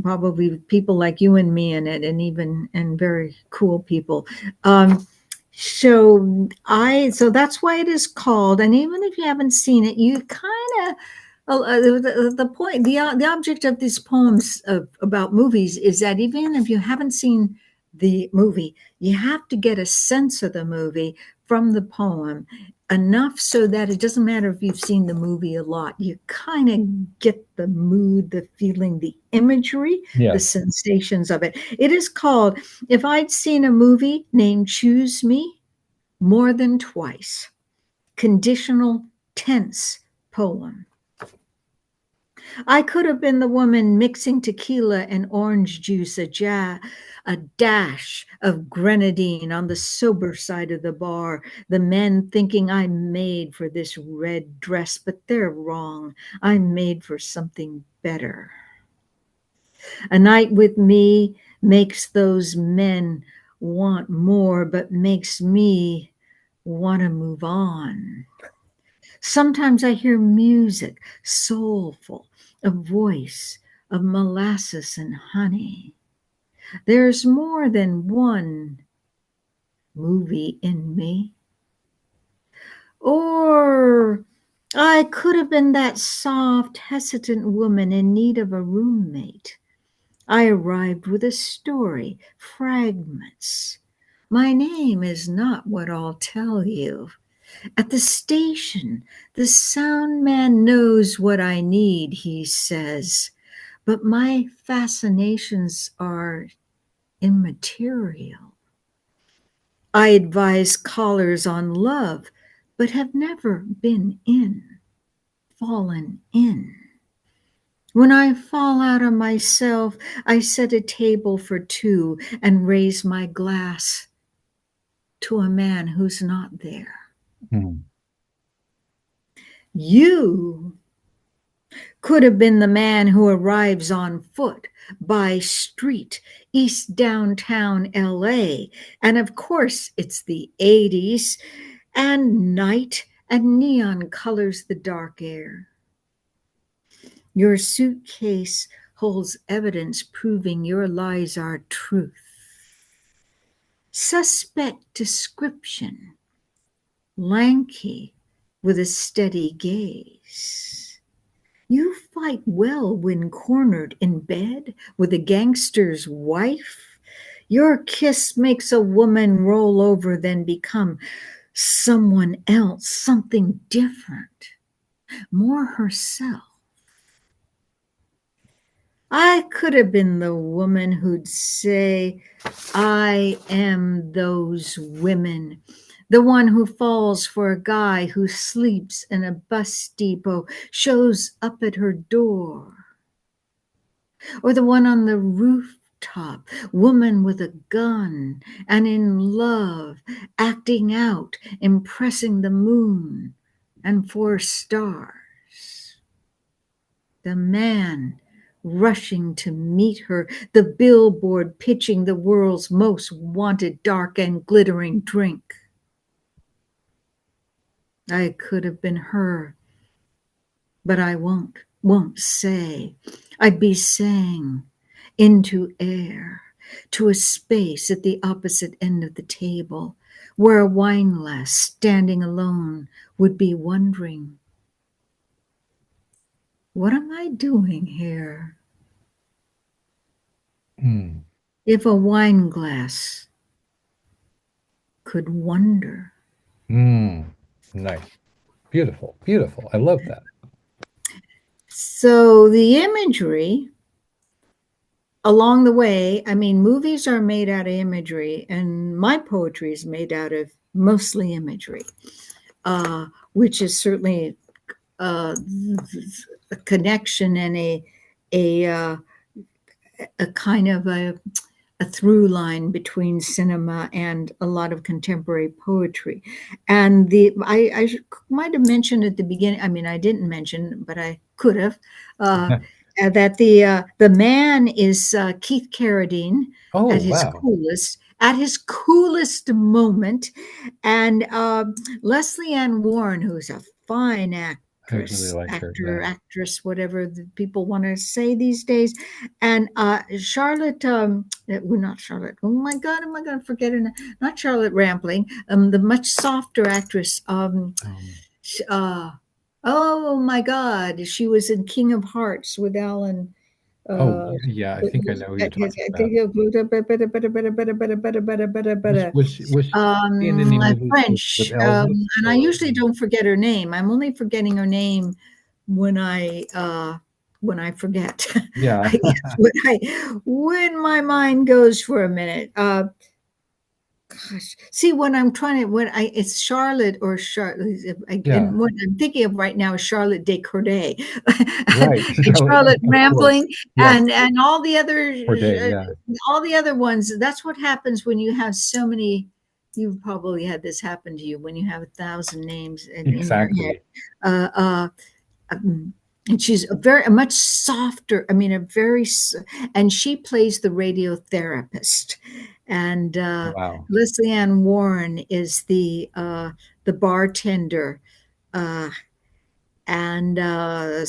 Probably people like you and me in it, and very cool people. Um, so that's why it is called. And even if you haven't seen it, you kind of the point, the object of these poems about movies is that even if you haven't seen the movie, you have to get a sense of the movie from the poem enough so that it doesn't matter if you've seen the movie a lot. You kind of get the mood, the feeling, the imagery, the Yes. sensations of it. It is called, if I'd seen a movie named Choose Me more than twice, conditional tense poem. I could have been the woman mixing tequila and orange juice, a dash of grenadine on the sober side of the bar. The men thinking I'm made for this red dress, but they're wrong. I'm made for something better. A night with me makes those men want more, but makes me want to move on. Sometimes I hear music, soulful, a voice of molasses and honey. There's more than one movie in me. Or I could have been that soft, hesitant woman in need of a roommate. I arrived with a story, fragments. My name is not what I'll tell you. At the station, the sound man knows what I need, he says, but my fascinations are immaterial. I advise callers on love, but have never fallen in. When I fall out of myself, I set a table for two and raise my glass to a man who's not there. Hmm. You could have been the man who arrives on foot by street east downtown LA. And of course, it's the 80s, and night and neon colors the dark air. Your suitcase holds evidence proving your lies are truth. Suspect description, lanky with a steady gaze. You fight well when cornered in bed with a gangster's wife. Your kiss makes a woman roll over, then become someone else, something different, more herself. I could have been the woman who'd say, I am those women. The one who falls for a guy who sleeps in a bus depot, shows up at her door. Or the one on the rooftop, woman with a gun and in love, acting out, impressing the moon and 4 stars. The man rushing to meet her, the billboard pitching the world's most wanted dark and glittering drink. I could have been her, but I won't say. I'd be saying into air, to a space at the opposite end of the table, where a wine glass standing alone would be wondering, what am I doing here? Hmm. If a wine glass could wonder. Hmm. Nice. Beautiful. Beautiful. I love that. So the imagery along the way, I mean, movies are made out of imagery, and my poetry is made out of mostly imagery, which is certainly uh, a connection and a kind of a through line between cinema and a lot of contemporary poetry. And I might have mentioned at the beginning. I mean, I didn't mention, but I could have. Uh, that the man is Keith Carradine Oh, at his wow. coolest, moment, and Leslie Ann Warren, who's a fine I really like her. Yeah. actress, whatever the people want to say these days, and Charlotte, well, not Charlotte. Oh my God, am I going to forget her name? Not Charlotte Rampling, the much softer actress. Um, Uh, oh my God, she was in King of Hearts with Alan. oh, Uh, yeah. I think I know who you're talking about. Was she in any movies with French, Elvis and I or usually don't forget her name. I'm only forgetting her name when I forget. yeah. I guess when my mind goes for a minute. Gosh, see when I'm trying to when I it's Charlotte or Charlotte, Yeah. and what I'm thinking of right now is Charlotte Descorday, Right. and Charlotte, Charlotte of course. Rampling, Yes. and For day. Yeah. all the other ones. That's what happens when you have so many. You've probably had this happen to you when you have 1,000 names in your head. Exactly. Uh, uh, and she's a much softer. I mean, and she plays the radiotherapist, and Wow. Leslie Ann Warren is the bartender, uh, and yeah,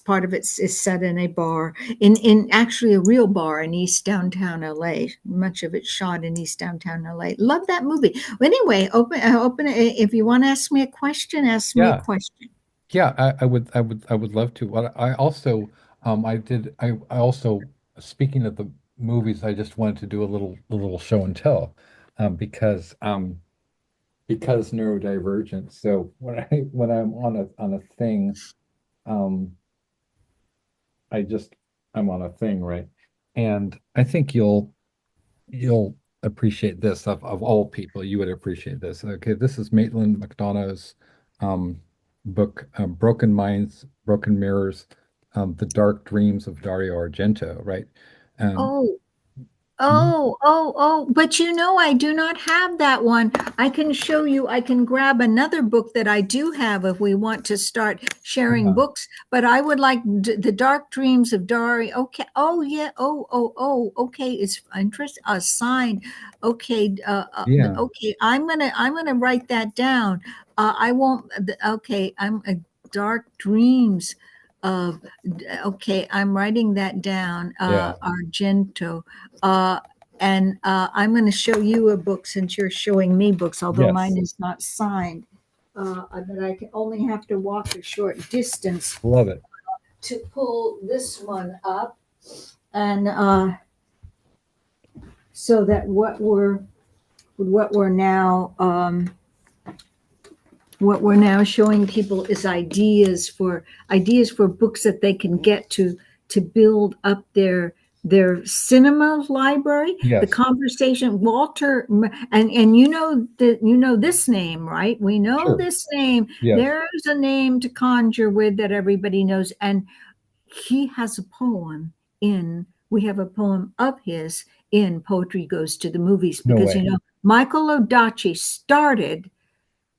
part of it is set in a bar, in actually a real bar in East Downtown LA. Much of it shot in East Downtown LA. Love that movie. Anyway, open. If you want to ask me a question, ask me a Yeah. question. Yeah. I would love to. But I also, I also, speaking of the movies, I just wanted to do a little show and tell, because neurodivergent. So when I'm on a thing, um, I just I'm on a thing, right? And I think you'll appreciate this of all people. You would appreciate this. Okay, this is Maitland McDonough's um, book, Broken Minds, Broken Mirrors, The Dark Dreams of Dario Argento, right? Um, Oh, Mhm. But I do not have that one. I can show you, I can grab another book that I do have if we want to start sharing Yeah. books, but I would like The Dark Dreams of Dari. Okay. Oh, yeah. Okay. It's interest signed. Okay. Yeah. Okay. I'm gonna write that down. I won't, okay. Dark Dreams of, okay. I'm writing that down. Yeah. Argento. Uh, and I'm going to show you a book since you're showing me books, although Yes. mine is not signed. But I can only have to walk a short distance Love it. to pull this one up. And so that what we're now showing people is ideas for books that they can get to build up their cinema library. The Yes. conversation, Walter, and this name, right? We know Sure. this name. Yes. There's a name to conjure with that everybody knows, and he has a poem in. We have a poem of his in Poetry Goes to the Movies No because way. Michael Ondaatje started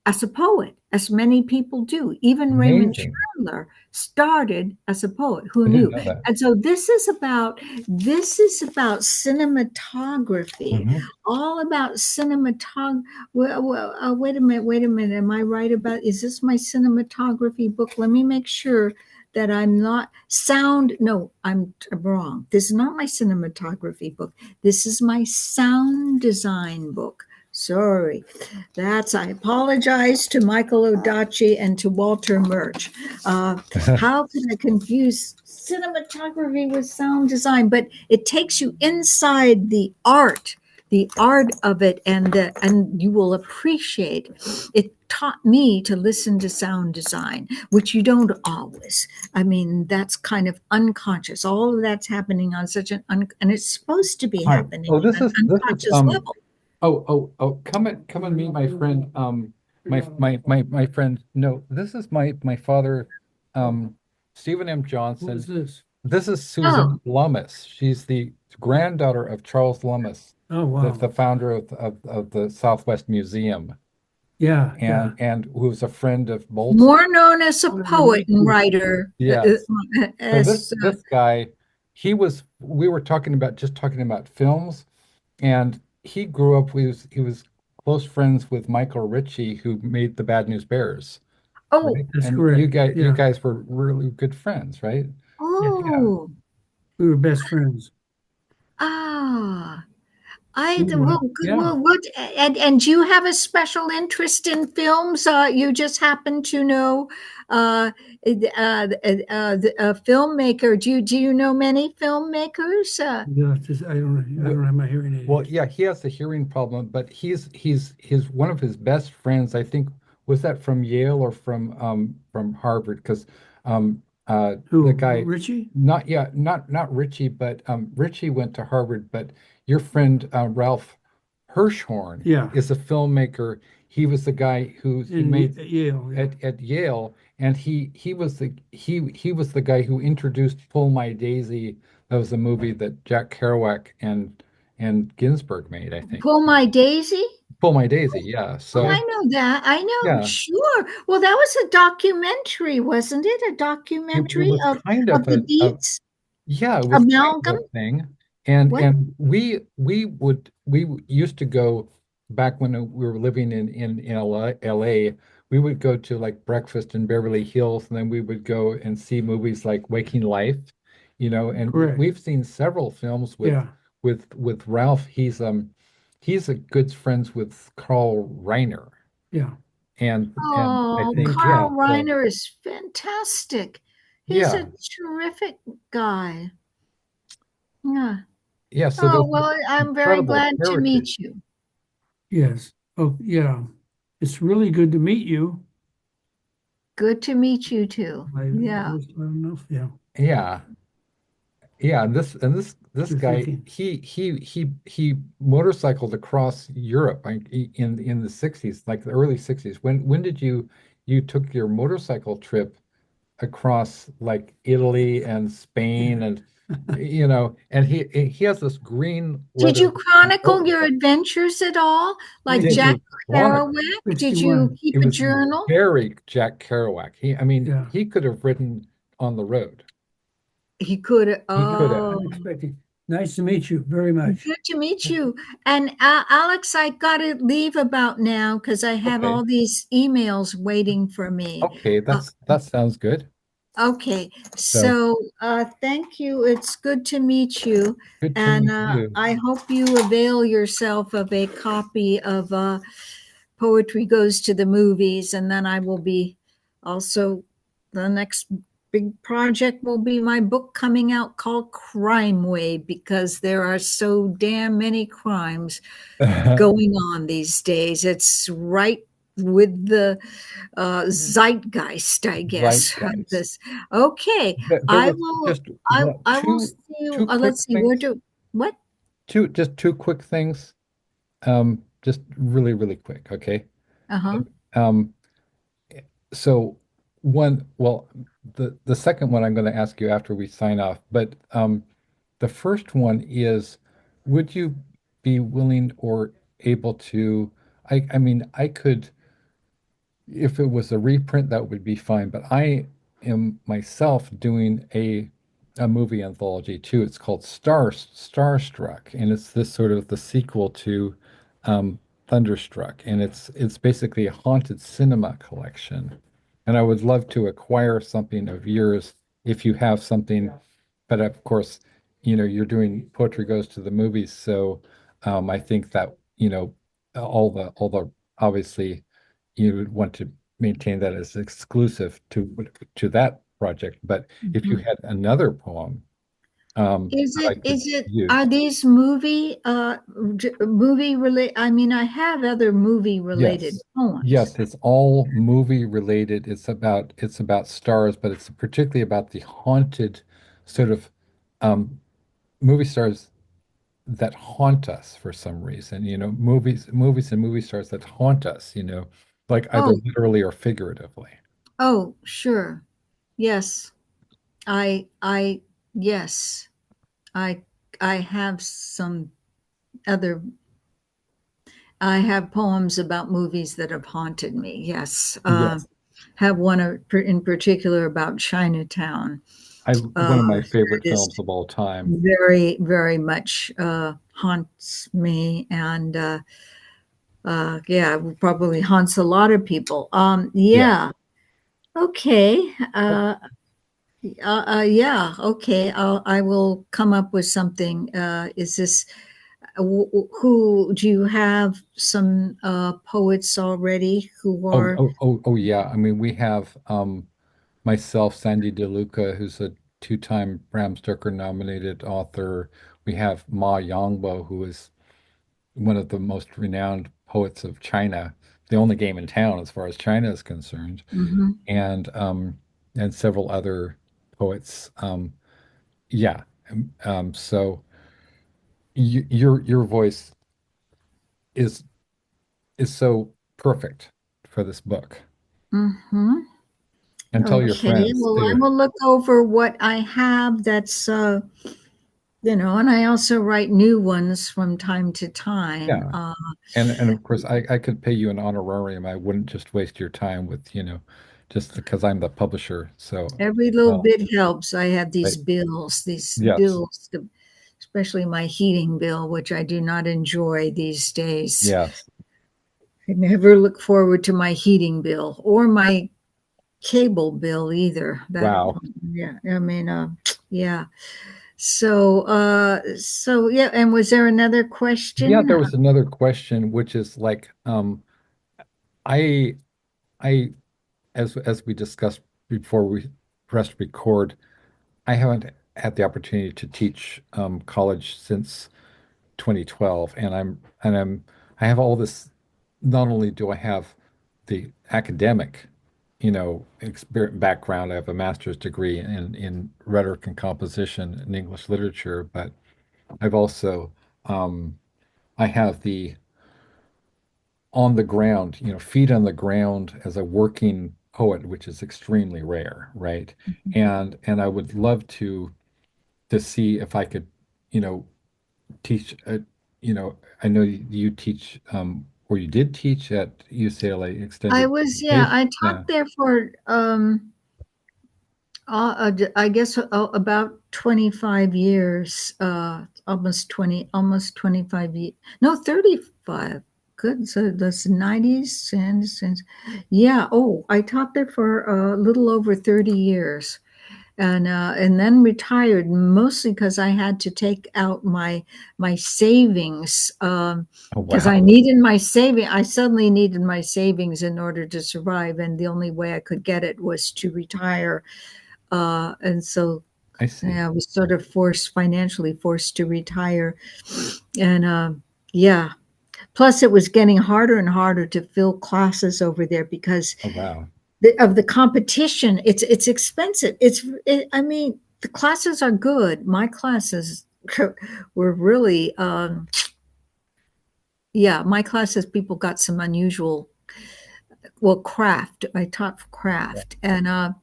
as a poet, as many people do. Even Raymond Amazing. Chandler started as a poet. Who I didn't knew? know that. And so this is about cinematography, Mhm. all about cinematography. Wait a minute, wait a minute. Am I right about? Is this my cinematography book? Let me make sure that I'm not sound. No, I'm wrong. This is not my cinematography book. This is my sound design book. Sorry. I apologize to Michael Ondaatje and to Walter Murch. How can I confuse cinematography with sound design? But it takes you inside the art of it, and you will appreciate. It taught me to listen to sound design, which you don't always. I mean, that's kind of unconscious. All of that's happening on such and it's supposed to be Hi. happening Oh, on an this is unconscious level. come and meet my friend. My friend. No, this is my father, um, Stephen M. Who is Johnson. this? This is Oh, Suzanne Lummis. She's the granddaughter of Charles Lummis, Oh, the wow. founder of the Southwest Museum, Yeah, yeah. and who was a friend of Bolton. more known as a Oh, yeah, poet me and too. writer, Yes. So as this guy, we were talking about films, and he grew up. He was close friends with Michael Ritchie, who made the Bad News Bears, oh, right? That's And correct. you Yeah, guys were really good friends, right? Yeah. oh, we were best friends. ah. I Anyway, well, good. yeah. Well, what and do you have a special interest in films? You just happen to know a filmmaker. Do you know many filmmakers? I don't have my hearing Well, aids. yeah, he has a hearing problem, but he's one of his best friends, I think, was that from Yale or from Harvard? Because the Who? guy, Richie? not yeah, not Richie, but Richie went to Harvard, but your friend Ralph Hirschhorn Yeah, is a filmmaker. He was the guy who he in made Yale. Yeah, at Yale, and he was the guy who introduced Pull My Daisy. That was a movie that Jack Kerouac and Ginsberg made, I think. Pull My Daisy. Pull My Daisy, yeah. Oh, yeah. I know that. I know. Yeah, Sure. Well, that was a documentary, wasn't it? A it documentary was of kind of of the a Beats yeah, it was kind amalgam. of a thing. And What? we used to go back when we were living in LA, we would go to like breakfast in Beverly Hills, and then we would go and see movies like Waking Life, and Correct. we've seen several films Yeah, with Ralph. He's a good friends with Carl Reiner. yeah. And I Oh, think, yeah, Carl so Reiner is fantastic. He's a yeah, terrific guy. Yeah. yeah, so Oh, there's well, I'm very incredible glad to heritage. meet you. Yes. Oh, yeah. It's really good to meet you. Good to meet you too. I Yeah. was, I don't know. Yeah. Yeah. Yeah, this You're guy, thinking. he motorcycled across Europe, like in the 60s, like the early 60s. When did you took your motorcycle trip across like Italy and Yeah. Spain, and and he has this green Did leather you chronicle coat. your adventures at all? Like Did Jack you Fifty, want Kerouac? Did you 51. keep It a was journal? very Jack Kerouac. I mean, Yeah. he could have written on the road. He could. He could have. Oh, Unexpected. Nice to meet you very much. good to meet you. And Alex, I got to leave about now because I have Okay. all these emails waiting for me. Okay, Uh, that sounds good. okay, So so thank you. It's good to meet you, good to and meet you. I hope you avail yourself of a copy of Poetry Goes to the Movies, and then I will be also the next big project will be my book coming out called Crime Wave because there are so damn many crimes going on these days. It's right with the zeitgeist, I Right, guess, of guys. this. Okay, There I was will. just I will see you. two quick Let's see. Where things. do what? Two quick things. Just really quick, okay? Uh huh. Um, so well, the second one I'm going to ask you after we sign off, but the first one is, would you be willing or able to, I mean, I could, if it was a reprint, that would be fine, but I am myself doing a movie anthology too. It's called Starstruck, and it's this sort of the sequel to Thunderstruck, and it's basically a haunted cinema collection. And I would love to acquire something of yours if you have something, but of course, you're doing Poetry Goes to the Movies, so I think that, all the obviously you would want to maintain that as exclusive to that project. But if you Mhm. had another poem Is that I it? could Is it? Are use, these movie related? I mean, I have other movie related yes, poems. yes, it's all movie related. It's about stars, but it's particularly about the haunted sort of um, movie stars that haunt us for some reason. Movies and movie stars that haunt us. Like either Oh, literally or figuratively. oh, sure. Yes, I, yes, I, I have some other. I have poems about movies that have haunted me. Yes, Yes. have one in particular about Chinatown. One of my That favorite is films of all time. very much haunts me, and yeah, probably haunts a lot of people. Yeah. Yeah. Okay. Yeah. Okay. I will come up with something. Is this who do you have some poets already who are? Oh, yeah. I mean, we have myself, Sandy DeLuca, who's a two-time Bram Stoker nominated author. We have Ma Yangbo, who is one of the most renowned poets of China, the only game in town as far as China is concerned, Mhm. and several other poets. Yeah. So your voice is is so perfect for this book. Mhm. And tell your Okay. friends Well, I too. will look over what I have. That's and I also write new ones from time to time. Yeah. And of course I could pay you an honorarium. I wouldn't just waste your time with, just because I'm the publisher. So, Every little well, bit helps. I have right. these Yes. bills, especially my heating bill, which I do not enjoy these days. Yes. I never look forward to my heating bill or my cable bill either. That, Wow. yeah, I mean, yeah. So yeah. And was there another Yeah, question? there was another question, which is like, I I as we discussed before we pressed record, I haven't had the opportunity to teach college since 2012, I have all this. Not only do I have the academic, experience background, I have a master's degree in rhetoric and composition and English literature, but I've also I have the on the ground, feet on the ground as a working poet, which is extremely rare, right? And I would love to see if I could, you know, teach, I know you teach, or you did teach at UCLA I Extended was, yeah, Education. I Yeah. taught there for, I guess about 25 years, almost 25 years, no, 35. Good. So that's 90s and yeah. Oh, I taught there for a little over 30 years and then retired mostly because I had to take out my savings Oh, because wow. I suddenly needed my savings in order to survive, and the only way I could get it was to retire. And so I see. yeah, I was sort of financially forced to retire. And yeah, plus it was getting harder and harder to fill classes over there because Oh, wow. of the competition. It's expensive. I mean, the classes are good. My classes were really, yeah, my classes, people got some unusual, well, craft. I taught craft and,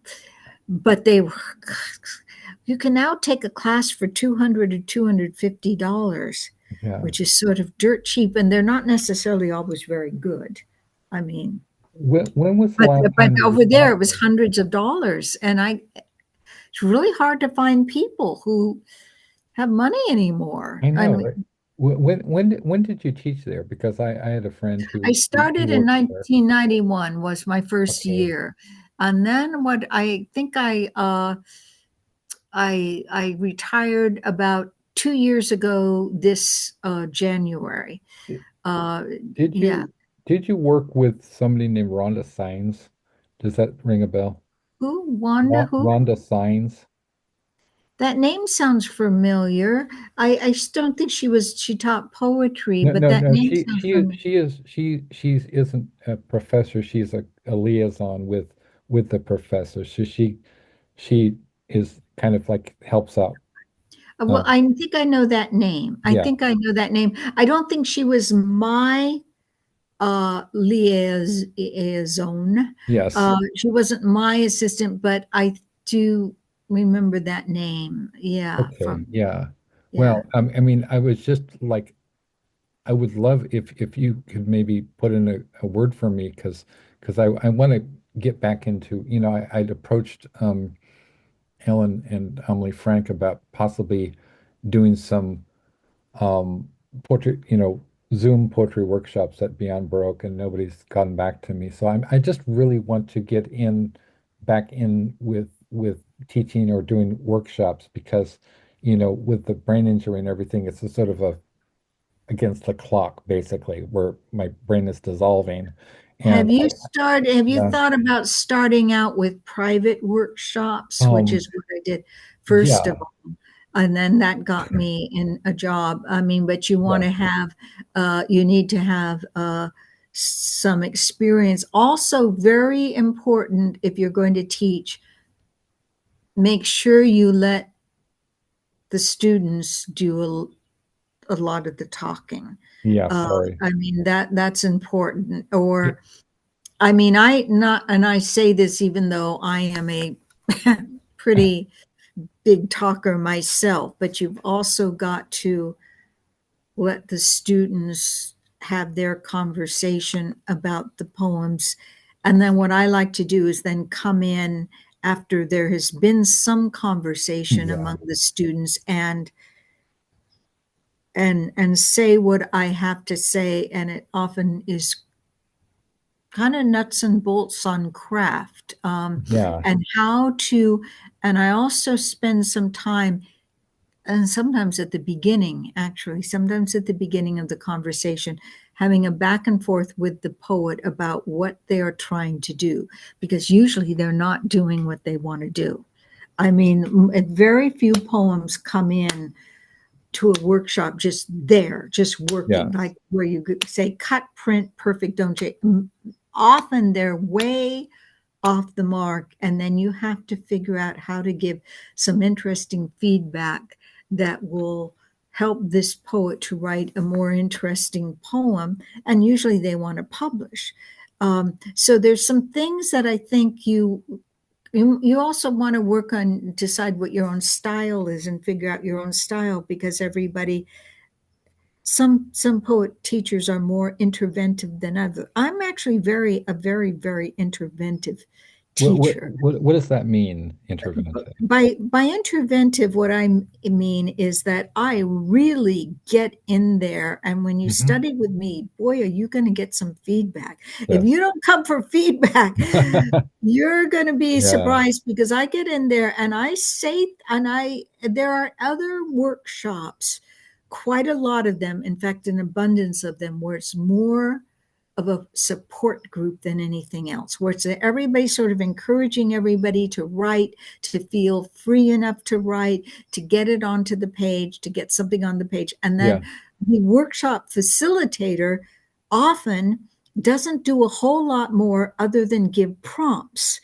but they were, you can now take a class for 200 or $250, Yeah. which is sort of dirt cheap, and they're not necessarily always very good. I mean, When was the but last but time you over there taught it was there? hundreds of dollars, and it's really hard to find people who have money anymore. I I know, mean, right? When did you teach there? Because I had a friend I who started in worked there. 1991 was my first Okay. year, and then what I think I retired about 2 years ago this January. Did, Uh, did yeah. you work with somebody named Rhonda Sines? Does that ring a bell? Who? Wanda? Who? Rhonda Sines? That name sounds familiar. I just don't think she taught poetry, No, but no, that no. name sounds familiar. She isn't a professor. She's a liaison with the professor. So she is kind of like helps out. Well, Um, I think I know that name. I yeah. think I know that name. I don't think she was my liaison. Yes. She wasn't my assistant, but I do remember that name. Yeah, Okay. from Yeah. yeah. Well, I mean, I was just like, I would love if you could maybe put in a word for me because I want to get back into, I'd approached Ellen and Emily Frank about possibly doing some poetry, Zoom poetry workshops at Beyond Baroque, and nobody's gotten back to me. So I just really want to get back in with teaching or doing workshops because, with the brain injury and everything, it's a sort of a against the clock, basically, where my brain is dissolving. And Have you yeah, thought about starting out with private workshops, which um, is what I did first of yeah, all, and then that got me in a job. I mean, but you want yeah, to have, you need to have some experience. Also, very important if you're going to teach, make sure you let the students do a lot of the talking. yeah, sorry. I mean that's important. Yeah, Or I mean, I not, and I say this even though I am a pretty big talker myself, but you've also got to let the students have their conversation about the poems. And then what I like to do is then come in after there has been some conversation yeah, among the students and say what I have to say. And it often is kind of nuts and bolts on craft yeah, and how to, and I also spend some time, and sometimes at the beginning, actually, sometimes at the beginning of the conversation, having a back and forth with the poet about what they are trying to do, because usually they're not doing what they want to do. I mean, very few poems come in to a workshop just there, just yeah, working, like where you could say cut, print, perfect, don't change. Often they're way off the mark, and then you have to figure out how to give some interesting feedback that will help this poet to write a more interesting poem, and usually they want to publish. So there's some things that I think you you also want to work on decide what your own style is and figure out your own style, because everybody, some poet teachers are more interventive than others. I'm actually a very interventive teacher. What does that mean, interventive? By interventive, what I mean is that I really get in there, and when you Hmm. study with me, boy, are you going to get some feedback. If Yes. you don't come for feedback, you're going to be Yeah. surprised, because I get in there and I say, and I there are other workshops, quite a lot of them, in fact, an abundance of them, where it's more of a support group than anything else, where it's everybody sort of encouraging everybody to write, to feel free enough to write, to get it onto the page, to get something on the page. And Yeah. then the workshop facilitator often doesn't do a whole lot more other than give prompts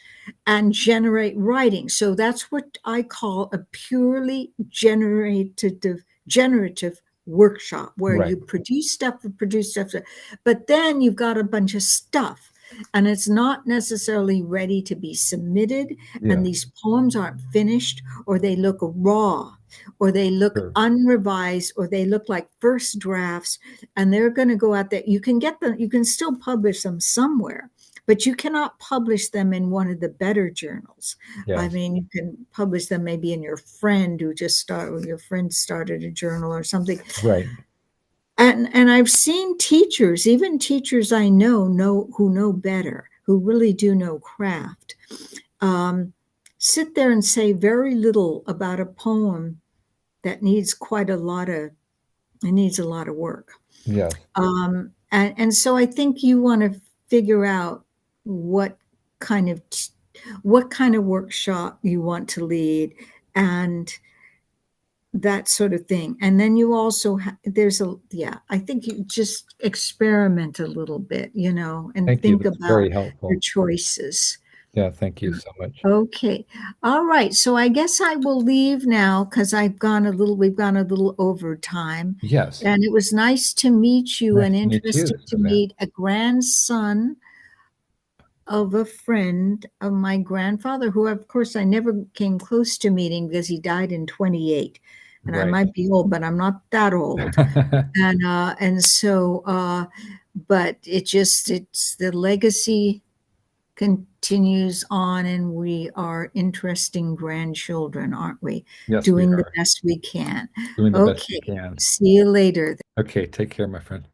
and generate writing. So that's what I call a purely generative workshop, where Right. you produce stuff, but then you've got a bunch of stuff and it's not necessarily ready to be submitted. And Yeah. these poems aren't finished, or they look raw, or they look Sure. unrevised, or they look like first drafts. And they're going to go out there. You can get them, you can still publish them somewhere, but you cannot publish them in one of the better journals. I Yes. mean, you can publish them maybe in your friend who just started, your friend started a journal or something. Right. And I've seen teachers, even teachers I know who know better, who really do know craft, um, sit there and say very little about a poem that needs quite a lot of, it needs a lot of work. Yes. And so I think you want to figure out what kind of what kind of workshop you want to lead, and that sort of thing. And then you also there's a, yeah, I think you just experiment a little bit, and Thank you. think That's about very your helpful. choices. Yeah. Thank you so much. Okay. All right. So I guess I will leave now, because we've gone a little over time. Yes. And it was nice to meet you, Nice and to meet you, interesting to Suzanne. meet a grandson of a friend of my grandfather, who, of course, I never came close to meeting because he died in 28. And I Right. might be old, but I'm not that old. And so, but it's the legacy continues on, and we are interesting grandchildren, aren't we? Yes, we Doing the are best we can. doing the best we Okay. can. See you later. Okay. Take care, my friend.